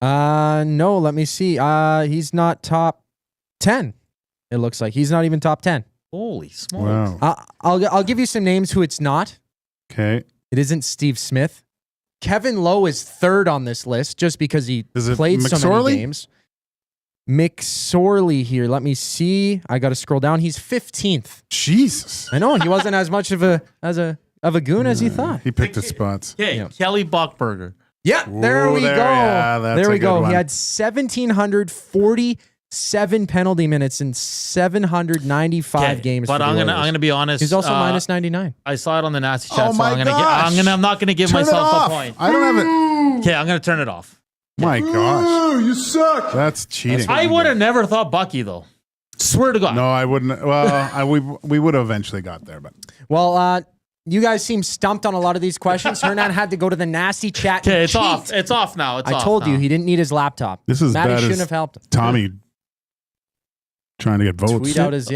No, let me see. He's not top 10. It looks like he's not even top 10. Holy smokes. Wow. I'll give you some names who it's not. Okay. It isn't Steve Smith. Kevin Lowe is 3rd on this list just because he played so many games. McSorley here. Let me see. I got to scroll down. He's 15th. Jesus. I know. He wasn't as much of a goon as you thought. He picked his spots. Okay, Kelly Buchberger. Yeah, there we go. Yeah, there we go. He had 1,747 penalty minutes in 795 games. But I'm gonna be honest. He's also minus 99. I saw it on the Nasty Chat, Oh so my I'm not gonna give Turn it myself off. a point. I don't have it. Okay, I'm gonna turn it off. My gosh. You suck. That's cheating. I would have never thought Bucky though. Swear to God. No, I wouldn't. Well, we would have eventually got there, but Well, you guys seem stumped on a lot of these questions. Hernan had to go to the Nasty Chat. Okay, it's cheat. off. It's off now. I told you he didn't need his laptop. this is Matty bad shouldn't as have helped him. Tommy trying to get votes. Tweet out his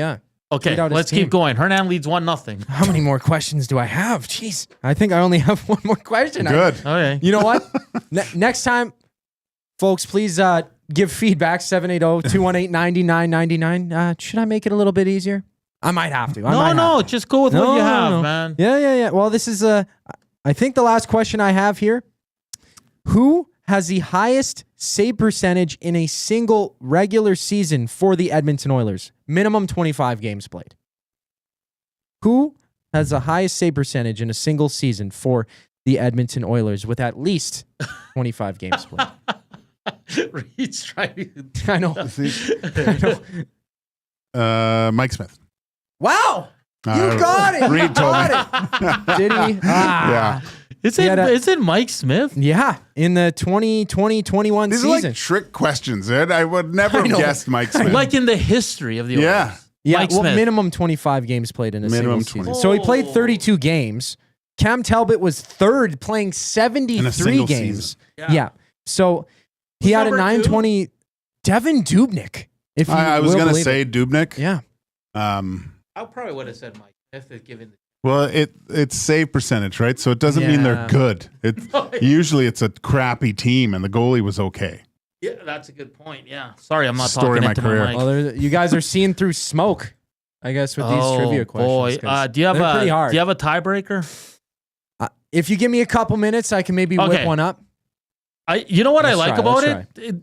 Okay, Beat out his let's team. keep going. Hernan leads 1-0. How many more questions do I have? Jeez. I think I only have one more question. Good. Okay. You know what? Next time, folks, please give feedback. 780-218-9999. Should I make it a little bit easier? I might have to. No, just go with what you have, man. Yeah. Well, this is, I think the last question I have here. Who has the highest save percentage in a single regular season for the Edmonton Oilers? Minimum 25 games played. Who has the highest save percentage in a single season for the Edmonton Oilers with at least 25 games played? Reed's trying to... I know. Mike Smith. Wow. You got it. Reed told me. Did he? Yeah. Is it Mike Smith? Yeah, in the 2020-21 These season. are like trick questions, Ed. I would never have guessed Mike Smith. Like in the history of the Oilers. Yeah, Mike well, Smith. minimum 25 games played in a Minimum single 20. season. So he played 32 games. Cam Talbot was third, playing In a 73 single games. season. Yeah. So he had a number 920. Devin Dubnyk. If you I was will going to believe say it. Dubnyk. Yeah. I probably would have said Mike Smith if given the... Well, it's save percentage, right? So it doesn't mean they're Yeah. good. Usually it's a crappy team, and the goalie was okay. Yeah, that's a good point. Yeah. Sorry, I'm not Story talking of my into career. my mic. Well, you guys are seeing through smoke, I guess, with these trivia questions. Boy. Do you have they're pretty hard. Do you have a tiebreaker? If you give me a couple minutes, I can maybe whip one up. You know what Let's I like try, about let's it?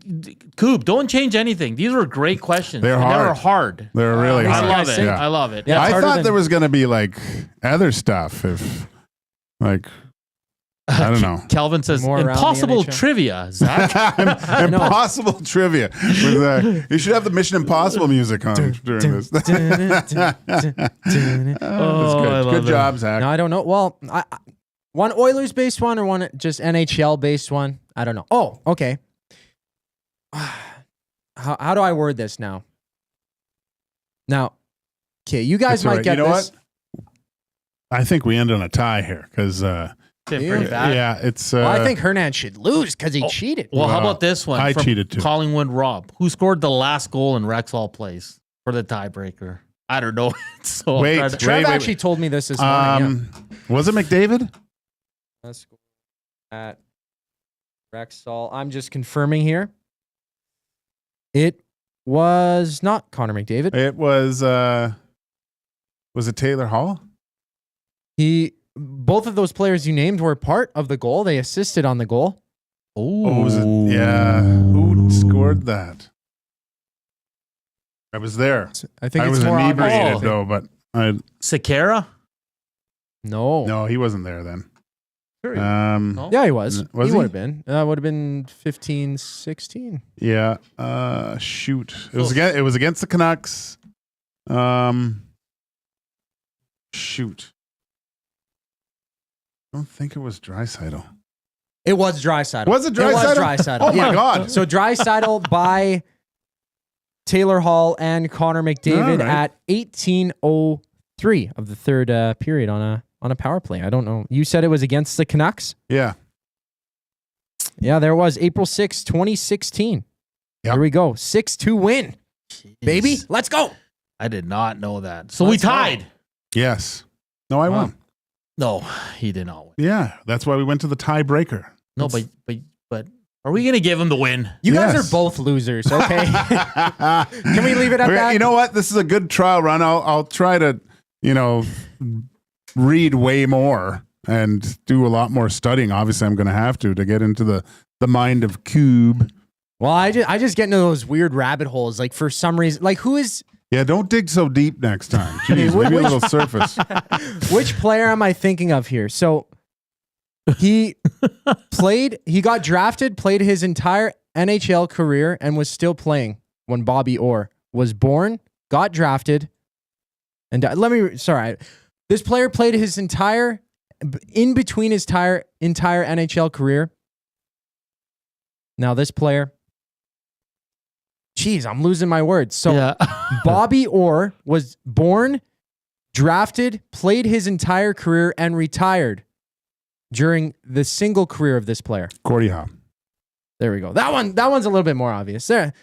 Koob, don't change anything. These were great questions. They're And hard. They were hard. They're really I hard. love it. Yeah. I love it. Yeah, it's I harder thought than- there was going to be like other stuff. If like, I don't know. Kelvin says More around the impossible NHL. trivia, Zach. Impossible trivia. You should have the Mission Impossible music on during this. That's I good. love Good it. job, Zach. No, I don't know. Well, one Oilers-based one or one just NHL-based one? I don't know. Oh, okay. How do I word this now? Now, okay, you guys It's all might right. get You know this. what? I think we end on a tie here because Pretty bad. yeah, it's. Well, I think Hernan should lose because he cheated. Well, how Well, about this one? I from cheated too. Collingwood Rob, who scored the last goal in Rexall Place for the tiebreaker. I don't know. So Wait, I'm trying to- Trev actually told me this morning. Was it McDavid? Let's go at Rexall. I'm just confirming here. It was not Connor McDavid. It was. Was it Taylor Hall? Both of those players you named were part of the goal. They assisted on the goal. Oh, was it? Yeah. Who scored that? I was there. I think I it's was more inebriated obvious. though, but Sakara? No, he wasn't there then. Sure. No? Yeah, he was. Was he he? would have been. Would have been 15, 16. Yeah. Shoot. It was against the Canucks. Shoot. I don't think it was Draisaitl. It was Draisaitl. Was it It was Draisaitl? Draisaitl. Oh my yeah. God. So Draisaitl by Taylor Hall and Connor McDavid All right. at 18:03 of the third period on a power play. I don't know. You said it was against the Canucks? Yeah. Yeah, there was April 6, 2016. Yep. Here we go. 6-2 win. Baby, let's go. I did not know that. So Let's we go. tied. Yes. No, I won. No, he did not win. Yeah. That's why we went to the tiebreaker. No, but are we going to give him the win? You guys Yes. are both losers, okay? Can we leave it at that? You know what? This is a good trial run. I'll try to, read way more and do a lot more studying. Obviously, I'm going to have to get into the mind of Koob. Well, I just get into those weird rabbit holes. Like for some reason, like who is Yeah, don't dig so deep next time. Jeez, maybe a little surface. which player am I thinking of here? So he got drafted, played his entire NHL career, and was still playing when Bobby Orr was born, got drafted, and died. This player played his entire entire NHL career. Now this player, geez, I'm losing my words. So Yeah. Bobby Orr was born, drafted, played his entire career, and retired during the single career of this player. Cordy Howe. There we go. That one's a little bit more obvious. There.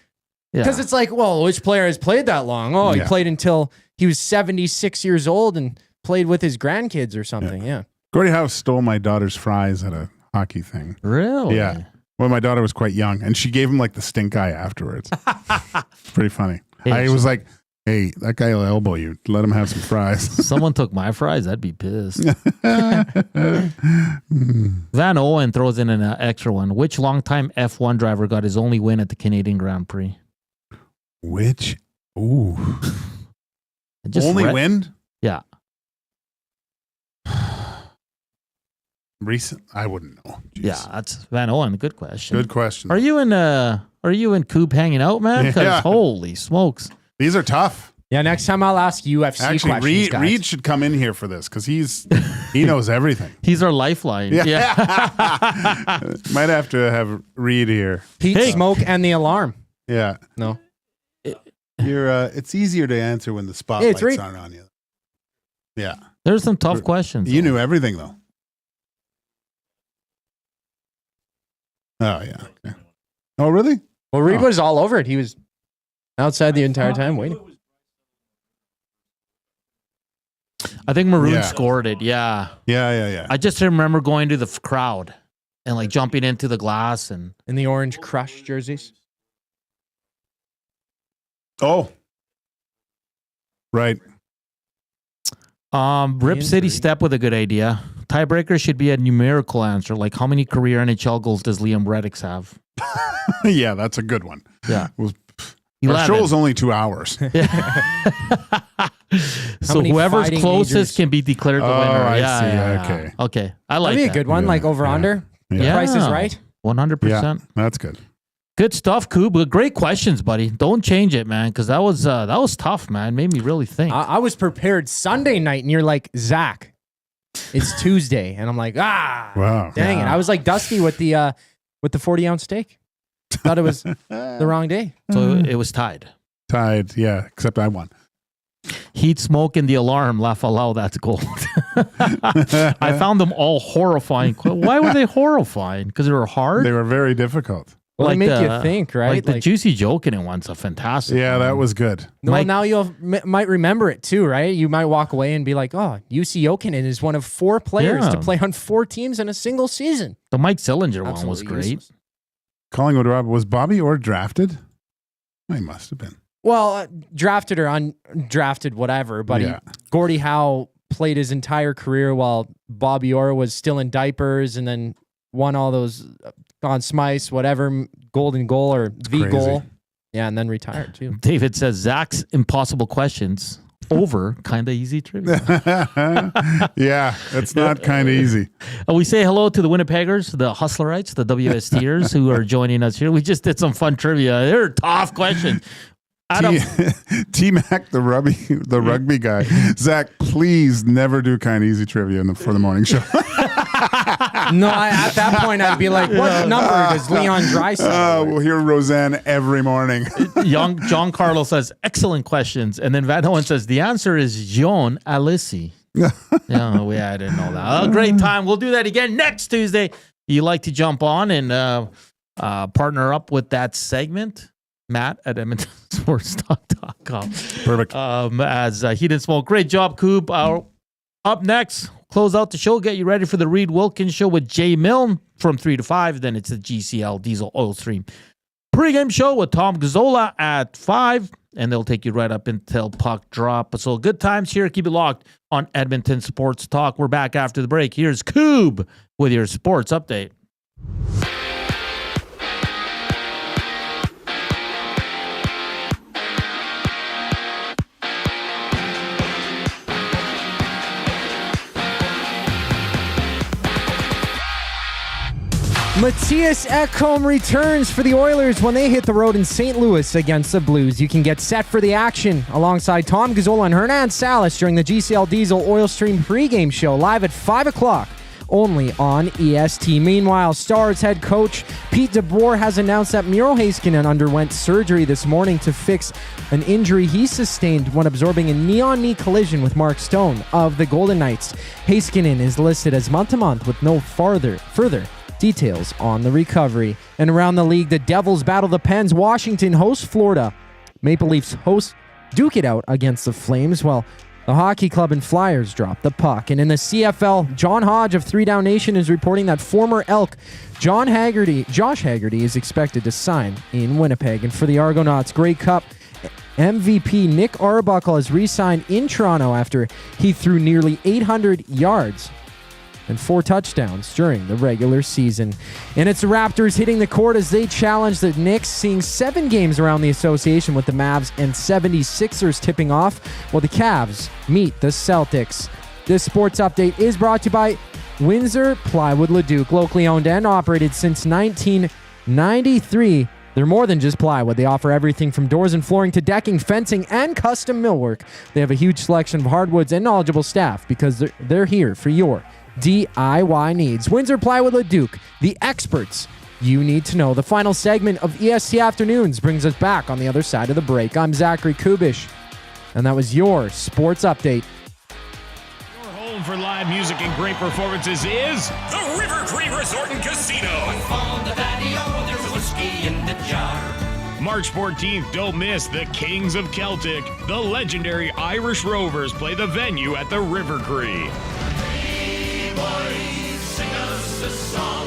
Yeah. Because it's like, well, which player has played that long? Oh, he Yeah. played until he was 76 years old and played with his grandkids or something. Yeah. Gordie Howe stole my daughter's fries at a hockey thing. Really? Yeah. When my daughter was quite young, and she gave him like the stink eye afterwards. Pretty funny. I was like, hey, that guy will elbow you. Let him have some fries. Someone took my fries, I'd be pissed. Van Owen throws in an extra one. Which longtime F1 driver got his only win at the Canadian Grand Prix? Which? Ooh. Only win? Yeah. Recent? I wouldn't know. Jeez. Yeah, that's Van Owen. Good question. Good question. Are you in Koob hanging out, man? Because Yeah. holy smokes. These are tough. Yeah, next time I'll ask UFC Actually, questions, guys. Reed should come in here for this because he knows everything. He's our lifeline. Yeah. Might have to have Reed here. Heat, smoke, and the alarm. Yeah. No. You're. It's easier to answer when the spotlights Reed. aren't on you. Yeah. There's some tough questions. You knew everything though. Oh yeah. Okay. Oh really? Well, Reed was all over it. He was outside the entire time waiting. I think Maroon scored it. Yeah. Yeah. I just remember going to the crowd and like jumping into the glass and in the orange Crush jerseys. Oh. Right. Rip City Step with a good idea. Tiebreaker should be a numerical answer, like how many career NHL goals does Liam Reddick have? Yeah, that's a good one. Yeah. Our 11. show is only 2 hours. So whoever's closest can be declared the winner. I Yeah, see. yeah. Okay. Okay. I like That'd be that. a good one, like over under. The Price is Right. 100%. Yeah, that's good. Good stuff, Koob. Great questions, buddy. Don't change it, man, because that was tough, man. Made me really think. I was prepared Sunday night, and you're like, Zach, it's Tuesday, and I'm like, Wow. dang it. I was like Dusty with the 40-ounce steak. Thought it was the wrong day. So it was tied. Tied, yeah, except I won. Heat, smoke, and the alarm. Laugh aloud. That's gold. I found them all horrifying. Why were they horrifying? Because they were hard? They were very difficult. Well, they make you think, right? Like the Juicy Jokinen one's a fantastic Yeah, one. that was good. Well, now you'll might remember it too, right? You might walk away and be like, oh, UC Jokinen is one of 4 players to play on 4 teams in a single season. The Mike Sillinger one was Absolutely great. useless. Collingwood Rob, was Bobby Orr drafted? He must have been. Well, drafted or undrafted, whatever. But Gordie Howe played his entire career while Bobby Orr was still in diapers and then won all those Conn Smythe, whatever, golden goal or the goal. Yeah, and then retired too. David says, Zach's impossible questions over kind of easy trivia. Yeah, it's not kind of easy. We say hello to the Winnipeggers, the Hustlerites, the WSTers who are joining us here. We just did some fun trivia. They're tough questions. T-Mac, the rugby guy. Zach, please never do kind of easy trivia for the morning show. No, at that point, I'd be like, what number does Leon Draisaitl? We'll hear Roseanne every morning. John Carlos says, excellent questions. And then Van Hoen says, the answer is John Alessi. I didn't know that. A great time. We'll do that again next Tuesday. You like to jump on and partner up with that segment? Matt at EdmontonSportsTalk.com. Perfect. As Heat and Smoke. Great job, Koob. Up next, close out the show. Get you ready for the Reed Wilkins Show with Jay Milne from 3 to 5. Then it's the GCL Diesel Oil Stream pregame show with Tom Gazzola at 5. And they'll take you right up until puck drop. So good times here. Keep it locked on Edmonton Sports Talk. We're back after the break. Here's Koob with your sports update. Mattias Ekholm returns for the Oilers when they hit the road in St. Louis against the Blues. You can get set for the action alongside Tom Gazzola and Hernan Salas during the GCL Diesel Oil Stream pregame show live at 5 o'clock only on EST. Meanwhile, Stars head coach Pete DeBoer has announced that Miro Heiskanen underwent surgery this morning to fix an injury he sustained when absorbing a knee-on-knee collision with Mark Stone of the Golden Knights. Heiskanen is listed as month-to-month with no further details on the recovery. And around the league, the Devils battle the Pens. Washington hosts Florida. Maple Leafs host duke it out against the Flames, while the Hockey Club and Flyers drop the puck. And in the CFL, John Hodge of 3 Down Nation is reporting that former Elk Josh Haggerty is expected to sign in Winnipeg. And for the Argonauts, Grey Cup MVP Nick Arbuckle has re-signed in Toronto after he threw nearly 800 yards and 4 touchdowns during the regular season. And it's the Raptors hitting the court as they challenge the Knicks, seeing 7 games around the association with the Mavs and 76ers tipping off, while the Cavs meet the Celtics. This sports update is brought to you by Windsor Plywood Leduc, locally owned and operated since 1993. They're more than just plywood. They offer everything from doors and flooring to decking, fencing, and custom millwork. They have a huge selection of hardwoods and knowledgeable staff because they're here for your DIY needs. Windsor Plywood Leduc, the experts you need to know. The final segment of EST Afternoons brings us back on the other side of the break. I'm Zachary Koob Kubusch, and that was your sports update. Your home for live music and great performances is the River Cree Resort and Casino. On the patio, there's whiskey in the jar. March 14th, don't miss the Kings of Celtic. The legendary Irish Rovers play the venue at the River Cree. Boys, sing us a song.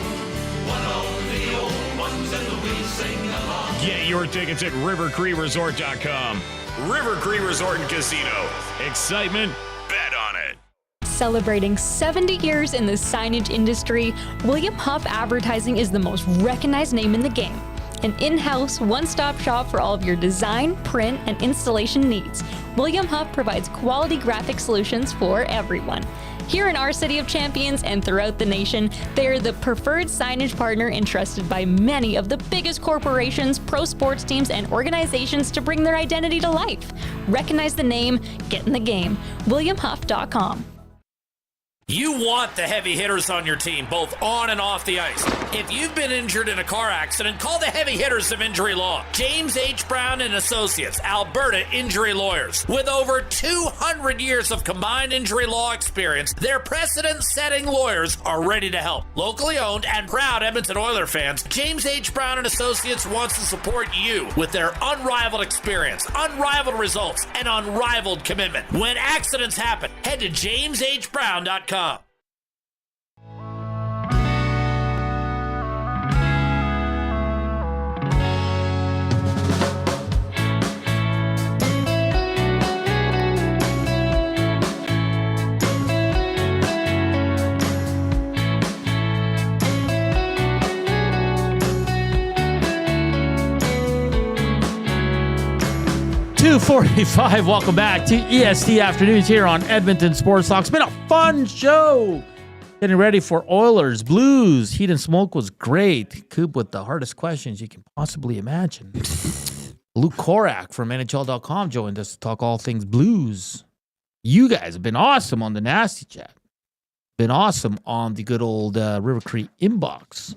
One of the old ones and we sing along. Get your tickets at rivercreeresort.com. River Cree Resort and Casino. Excitement, bet on it. Celebrating 70 years in the signage industry, William Huff Advertising is the most recognized name in the game. An in-house, one-stop shop for all of your design, print, and installation needs. William Huff provides quality graphic solutions for everyone. Here in our City of Champions and throughout the nation, they are the preferred signage partner entrusted by many of the biggest corporations, pro sports teams, and organizations to bring their identity to life. Recognize the name, get in the game. WilliamHuff.com. You want the heavy hitters on your team, both on and off the ice. If you've been injured in a car accident, call the heavy hitters of injury law. James H. Brown and Associates, Alberta Injury Lawyers. With over 200 years of combined injury law experience, their precedent-setting lawyers are ready to help. Locally owned and proud Edmonton Oilers fans, James H. Brown and Associates wants to support you with their unrivaled experience, unrivaled results, and unrivaled commitment. When accidents happen, head to jameshbrown.com. 2:45. Welcome back to EST Afternoons here on Edmonton Sports Talk. It's been a fun show. Getting ready for Oilers, Blues. Heat and Smoke was great. Koob with the hardest questions you can possibly imagine. Luke Korac from NHL.com joined us to talk all things Blues. You guys have been awesome on the Nasty Chat. Been awesome on the good old River Cree inbox.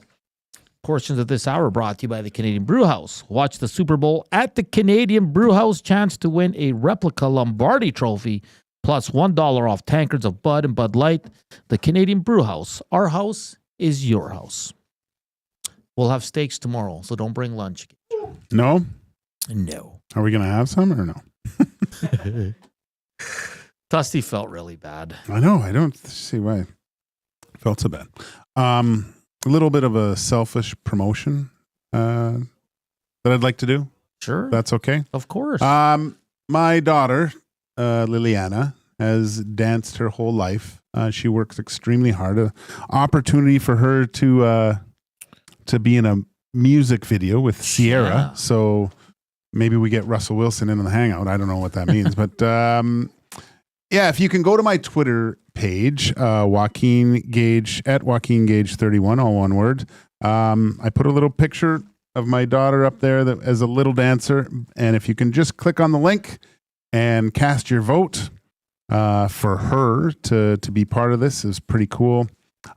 Portions of this hour brought to you by the Canadian Brewhouse. Watch the Super Bowl at the Canadian Brewhouse. Chance to win a replica Lombardi trophy plus $1 off tankards of Bud and Bud Light. The Canadian Brewhouse. Our house is your house. We'll have steaks tomorrow, so don't bring lunch. No? No. Are we going to have some or no? Dusty felt really bad. I know. I don't see why it felt so bad. A little bit of a selfish promotion that I'd like to do. Sure. That's okay. Of course. My daughter, Liliana, has danced her whole life. She works extremely hard. An opportunity for her to be in a music video with Sierra. Yeah. So maybe we get Russell Wilson in on the hangout. I don't know what that means. But yeah, if you can go to my Twitter page, Joaquin Gage, at Joaquin Gage 31, all one word. I put a little picture of my daughter up there that, as a little dancer. And if you can just click on the link and cast your vote for her to be part of this, is pretty cool.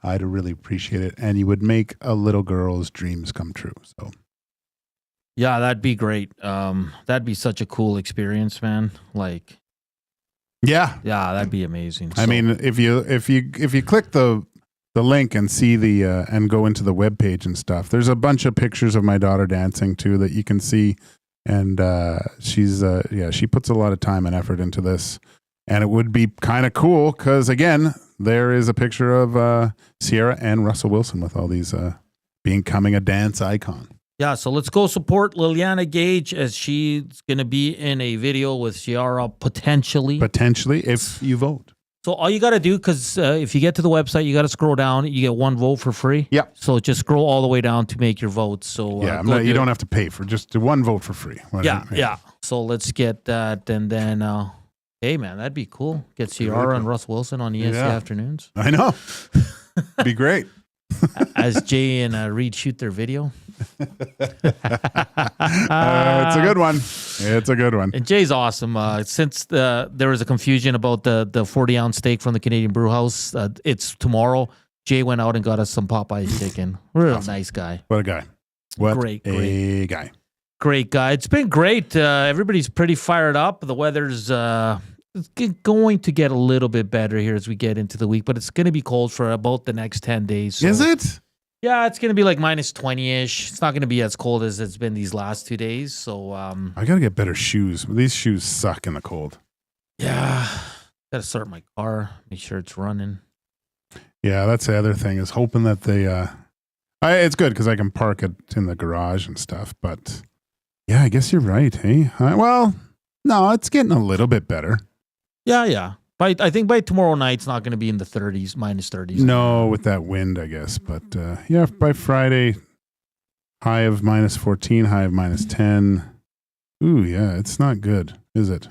I'd really appreciate it. And you would make a little girl's dreams come true. So, yeah, that'd be great. That'd be such a cool experience, man. Like, yeah, that'd be amazing. I mean, if you click the link and see the and go into the webpage and stuff, there's a bunch of pictures of my daughter dancing too that you can see. And she puts a lot of time and effort into this. And it would be kind of cool because, again, there is a picture of Sierra and Russell Wilson with all these becoming a dance icon. Yeah, so let's go support Liliana Gage as she's going to be in a video with Ciara potentially. Potentially, if you vote. So all you got to do, because if you get to the website, you got to scroll down. You get one vote for free. Yeah. So just scroll all the way down to make your vote. So you don't have to pay for just one vote for free. Yeah. So let's get that, and then hey man, that'd be cool. Get Ciara and Russ Wilson on EST afternoons. I know. Be great. As Jay and Reed shoot their video. It's a good one. It's a good one. And Jay's awesome. Since there was a confusion about the 40-ounce steak from the Canadian Brew House, it's tomorrow. Jay went out and got us some Popeye's chicken. Real nice guy. What a guy. What great guy. Great guy. It's been great. Everybody's pretty fired up. The weather's going to get a little bit better here as we get into the week, but it's going to be cold for about the next 10 days. So. Is it? Yeah, it's going to be like minus 20-ish. It's not going to be as cold as it's been these last 2 days. So I got to get better shoes. These shoes suck in the cold. Yeah. Got to start my car, make sure it's running. Yeah, that's the other thing, is hoping that they it's good because I can park it in the garage and stuff. But yeah, I guess you're right. Hey, well, no, it's getting a little bit better. Yeah. I think by tomorrow night, it's not going to be in the 30s, minus 30s. No, with that wind, I guess. But yeah, by Friday, high of minus 14, high of minus 10. Ooh, yeah, it's not good, is it?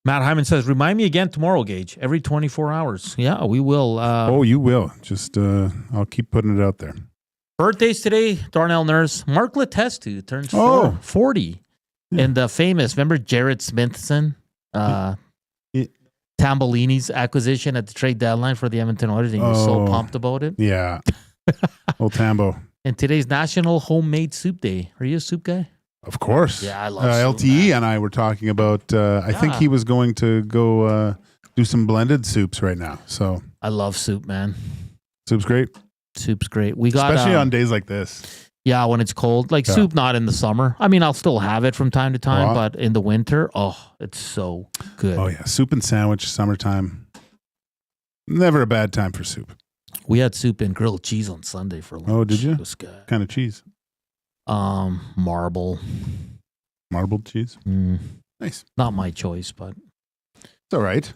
Matt Hyman says, remind me again tomorrow, Gage, every 24 hours. Yeah, we will. Oh, you will. Just, I'll keep putting it out there. Birthdays today, Darnell Nurse. Mark Letestu turns 40. Yeah. And famous, remember Jared Smithson? Tambellini's acquisition at the trade deadline for the Edmonton Oilers. And he was so pumped about it. Yeah. Old Tambo. And today's National Homemade Soup Day. Are you a soup guy? Of course. Yeah, I love soup. LTE and I were talking about, I think he was going to go do some blended soups right now. So I love soup, man. Soup's great. Soup's great. We got especially on days like this. Yeah, when it's cold. Like soup, not in the summer. I mean, I'll still have it from time to time, but in the winter, it's so good. Oh, yeah. Soup and sandwich, summertime. Never a bad time for soup. We had soup and grilled cheese on Sunday for lunch. Oh, did you? It was good. What kind of cheese? Marbled cheese? Nice. Not my choice, but it's all right.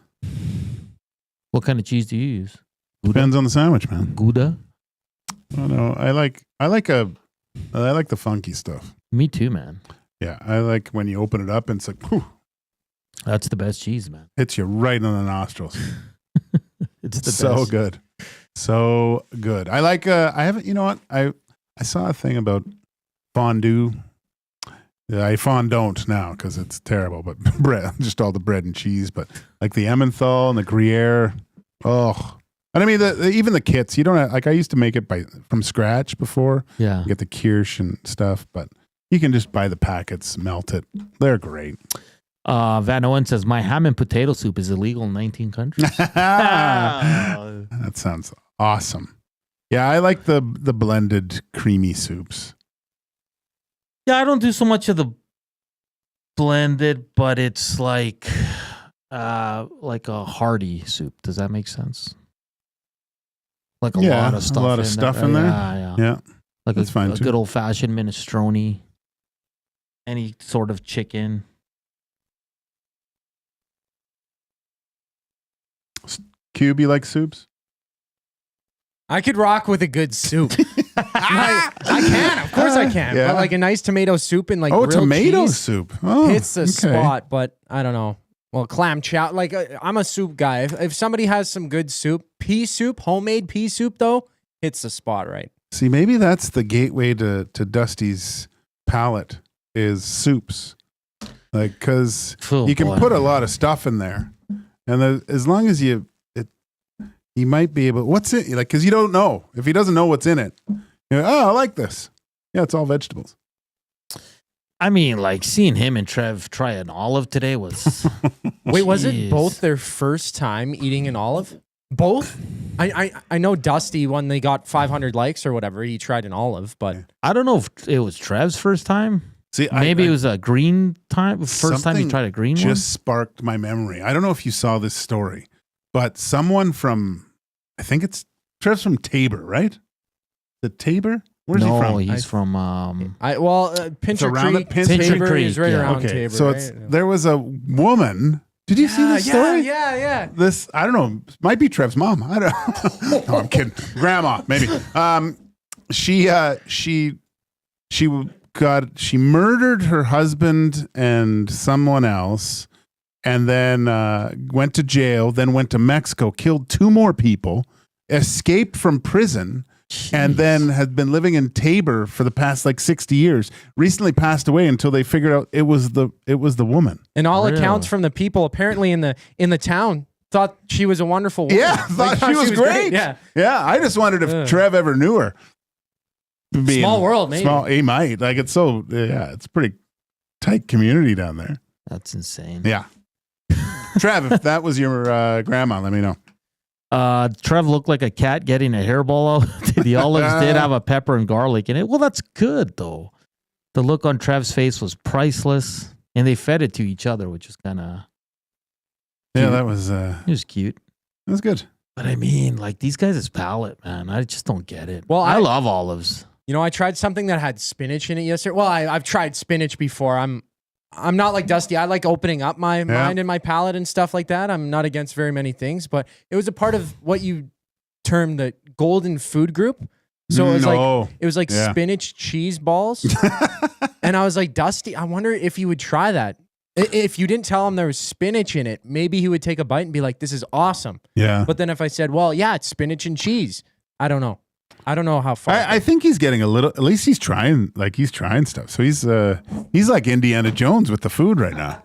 What kind of cheese do you use? Gouda? Depends on the sandwich, man. Gouda? Oh no, I like the funky stuff. Me too, man. Yeah, I like when you open it up and it's like, whew. That's the best cheese, man. Hits you right in the nostrils. It's the so best. good. So good. I like I haven't, you know what? I saw a thing about fondue. I fondant now because it's terrible, but bread, just all the bread and cheese, but like the Emmenthal and the Gruyere. Oh, and I mean, even the kits, you don't have, like I used to make it from scratch before. Yeah. You get the Kirsch and stuff, but you can just buy the packets, melt it. They're great. Van Owen says, my ham and potato soup is illegal in 19 countries. That sounds awesome. Yeah, I like the blended creamy soups. Yeah, I don't do so much of the blended, but it's like a hearty soup. Does that make sense? Like a lot of stuff in there. Yeah. Like that's fine a too. good old fashioned minestrone. Any sort of chicken. Cube, you like soups? I could rock with a good soup. I can, of course I can. Yeah. But like a nice tomato soup and like grilled tomato cheese soup. Oh, hits the okay. spot, but I don't know. Well, clam chowder. Like I'm a soup guy. If somebody has some good soup, pea soup, homemade pea soup though, hits the spot right. See, maybe that's the gateway to Dusty's palate is soups. Like, because you can put a lot of stuff in there, and as long as you might be able. What's it like? Because you don't know if he doesn't know what's in it. You're like, oh, I like this. Yeah, it's all vegetables. I mean, like seeing him and Trev try an olive today was. Wait, was it both their first time eating an olive? Both? I know Dusty when they got 500 likes or whatever, he tried an olive, but I don't know if it was Trev's first time. See, maybe it was a green time. First time you tried a green one? Just sparked my memory. I don't know if you saw this story, but someone from, I think it's Trev's from Tabor, right? The Tabor? Where's he from? No, he's from. Pincher around Creek. Pincher Creek is right around Okay, Tabor. so right? there was a woman. Did you see this story? Yeah. This, I don't know, might be Trev's mom. I don't know. No, I'm kidding. Grandma, maybe. She murdered her husband and someone else, and then went to jail, then went to Mexico, killed 2 more people, escaped from prison, and then had been living in Tabor for the past 60 years. Recently passed away until they figured out it was the woman. And all accounts from the people apparently in the town thought she was a wonderful woman. Yeah, thought she was great. Yeah. I just wondered if Trev ever knew her. Small world, maybe. He might. It's it's a pretty tight community down there. That's insane. Yeah. Trev, if that was your grandma, let me know. Trev looked like a cat getting a hairball out. The olives did have a pepper and garlic in it. Well, that's good, though. The look on Trev's face was priceless, and they fed it to each other, which is kind of... Yeah, that was... it was cute. That was good. But I mean, these guys' palate, man, I just don't get it. Well, I love olives. You know, I tried something that had spinach in it yesterday. Well, I've tried spinach before. I'm not like Dusty. I like opening up my mind and my palate and stuff like that. I'm not against very many things, but it was a part of what you term the golden food group. So it was like spinach cheese balls. And I was like, Dusty, I wonder if you would try that. If you didn't tell him there was spinach in it, maybe he would take a bite and be like, this is awesome. Yeah. But then if I said, well, yeah, it's spinach and cheese, I don't know. I don't know how far. I think he's getting a little. At least he's trying. He's trying stuff. So he's like Indiana Jones with the food right now.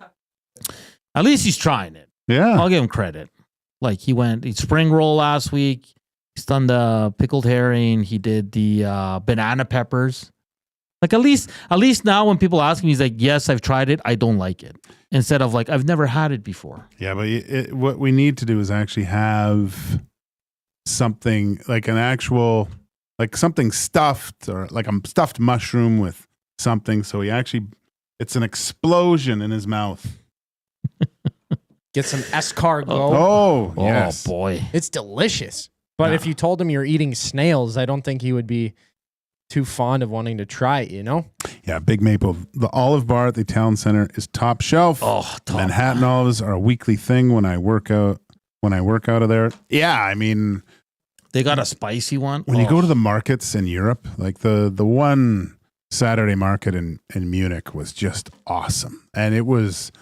At least he's trying it. Yeah, I'll give him credit. He went spring roll last week. He's done the pickled herring. He did the banana peppers. At least now when people ask him, he's like, "Yes, I've tried it. I don't like it." Instead of I've never had it before. Yeah, but what we need to do is actually have something an actual. Something stuffed or a stuffed mushroom with something. So it's an explosion in his mouth. Get some escargot. Oh, yes. Oh, boy. It's delicious. But if you told him you're eating snails, I don't think he would be too fond of wanting to try it, you know? Yeah, Big Maple. The Olive Bar at the Town Center is top shelf. Oh, Manhattan olives are a weekly thing when I work out of there. Yeah, I mean... They got a spicy one. When you go to the markets in Europe, the one Saturday market in Munich was just awesome. And it was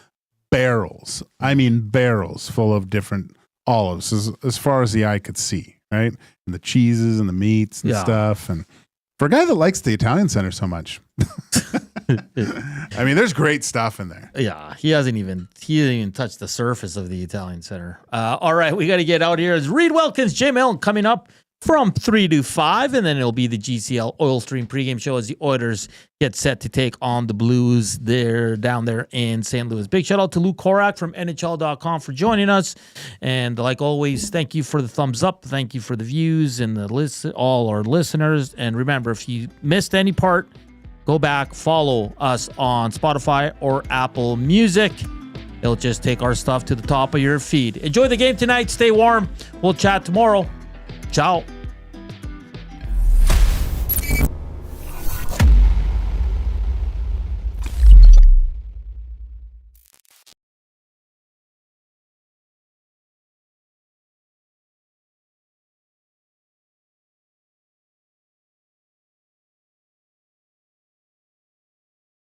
barrels. I mean, barrels full of different olives as far as the eye could see, right? And the cheeses and the meats and stuff. And for a guy that likes the Italian Center so much, I mean, there's great stuff in there. Yeah, he hasn't even touched the surface of the Italian Center. All right, we got to get out here. It's Reed Wilkins, Jay Milne coming up from 3 to 5, and then it'll be the GCL Oil Stream pregame show as the Oilers get set to take on the Blues. They're down there in St. Louis. Big shout out to Luke Korac from NHL.com for joining us. And like always, thank you for the thumbs up. Thank you for the views and all our listeners. And remember, if you missed any part, go back, follow us on Spotify or Apple Music. It'll just take our stuff to the top of your feed. Enjoy the game tonight. Stay warm. We'll chat tomorrow. Ciao.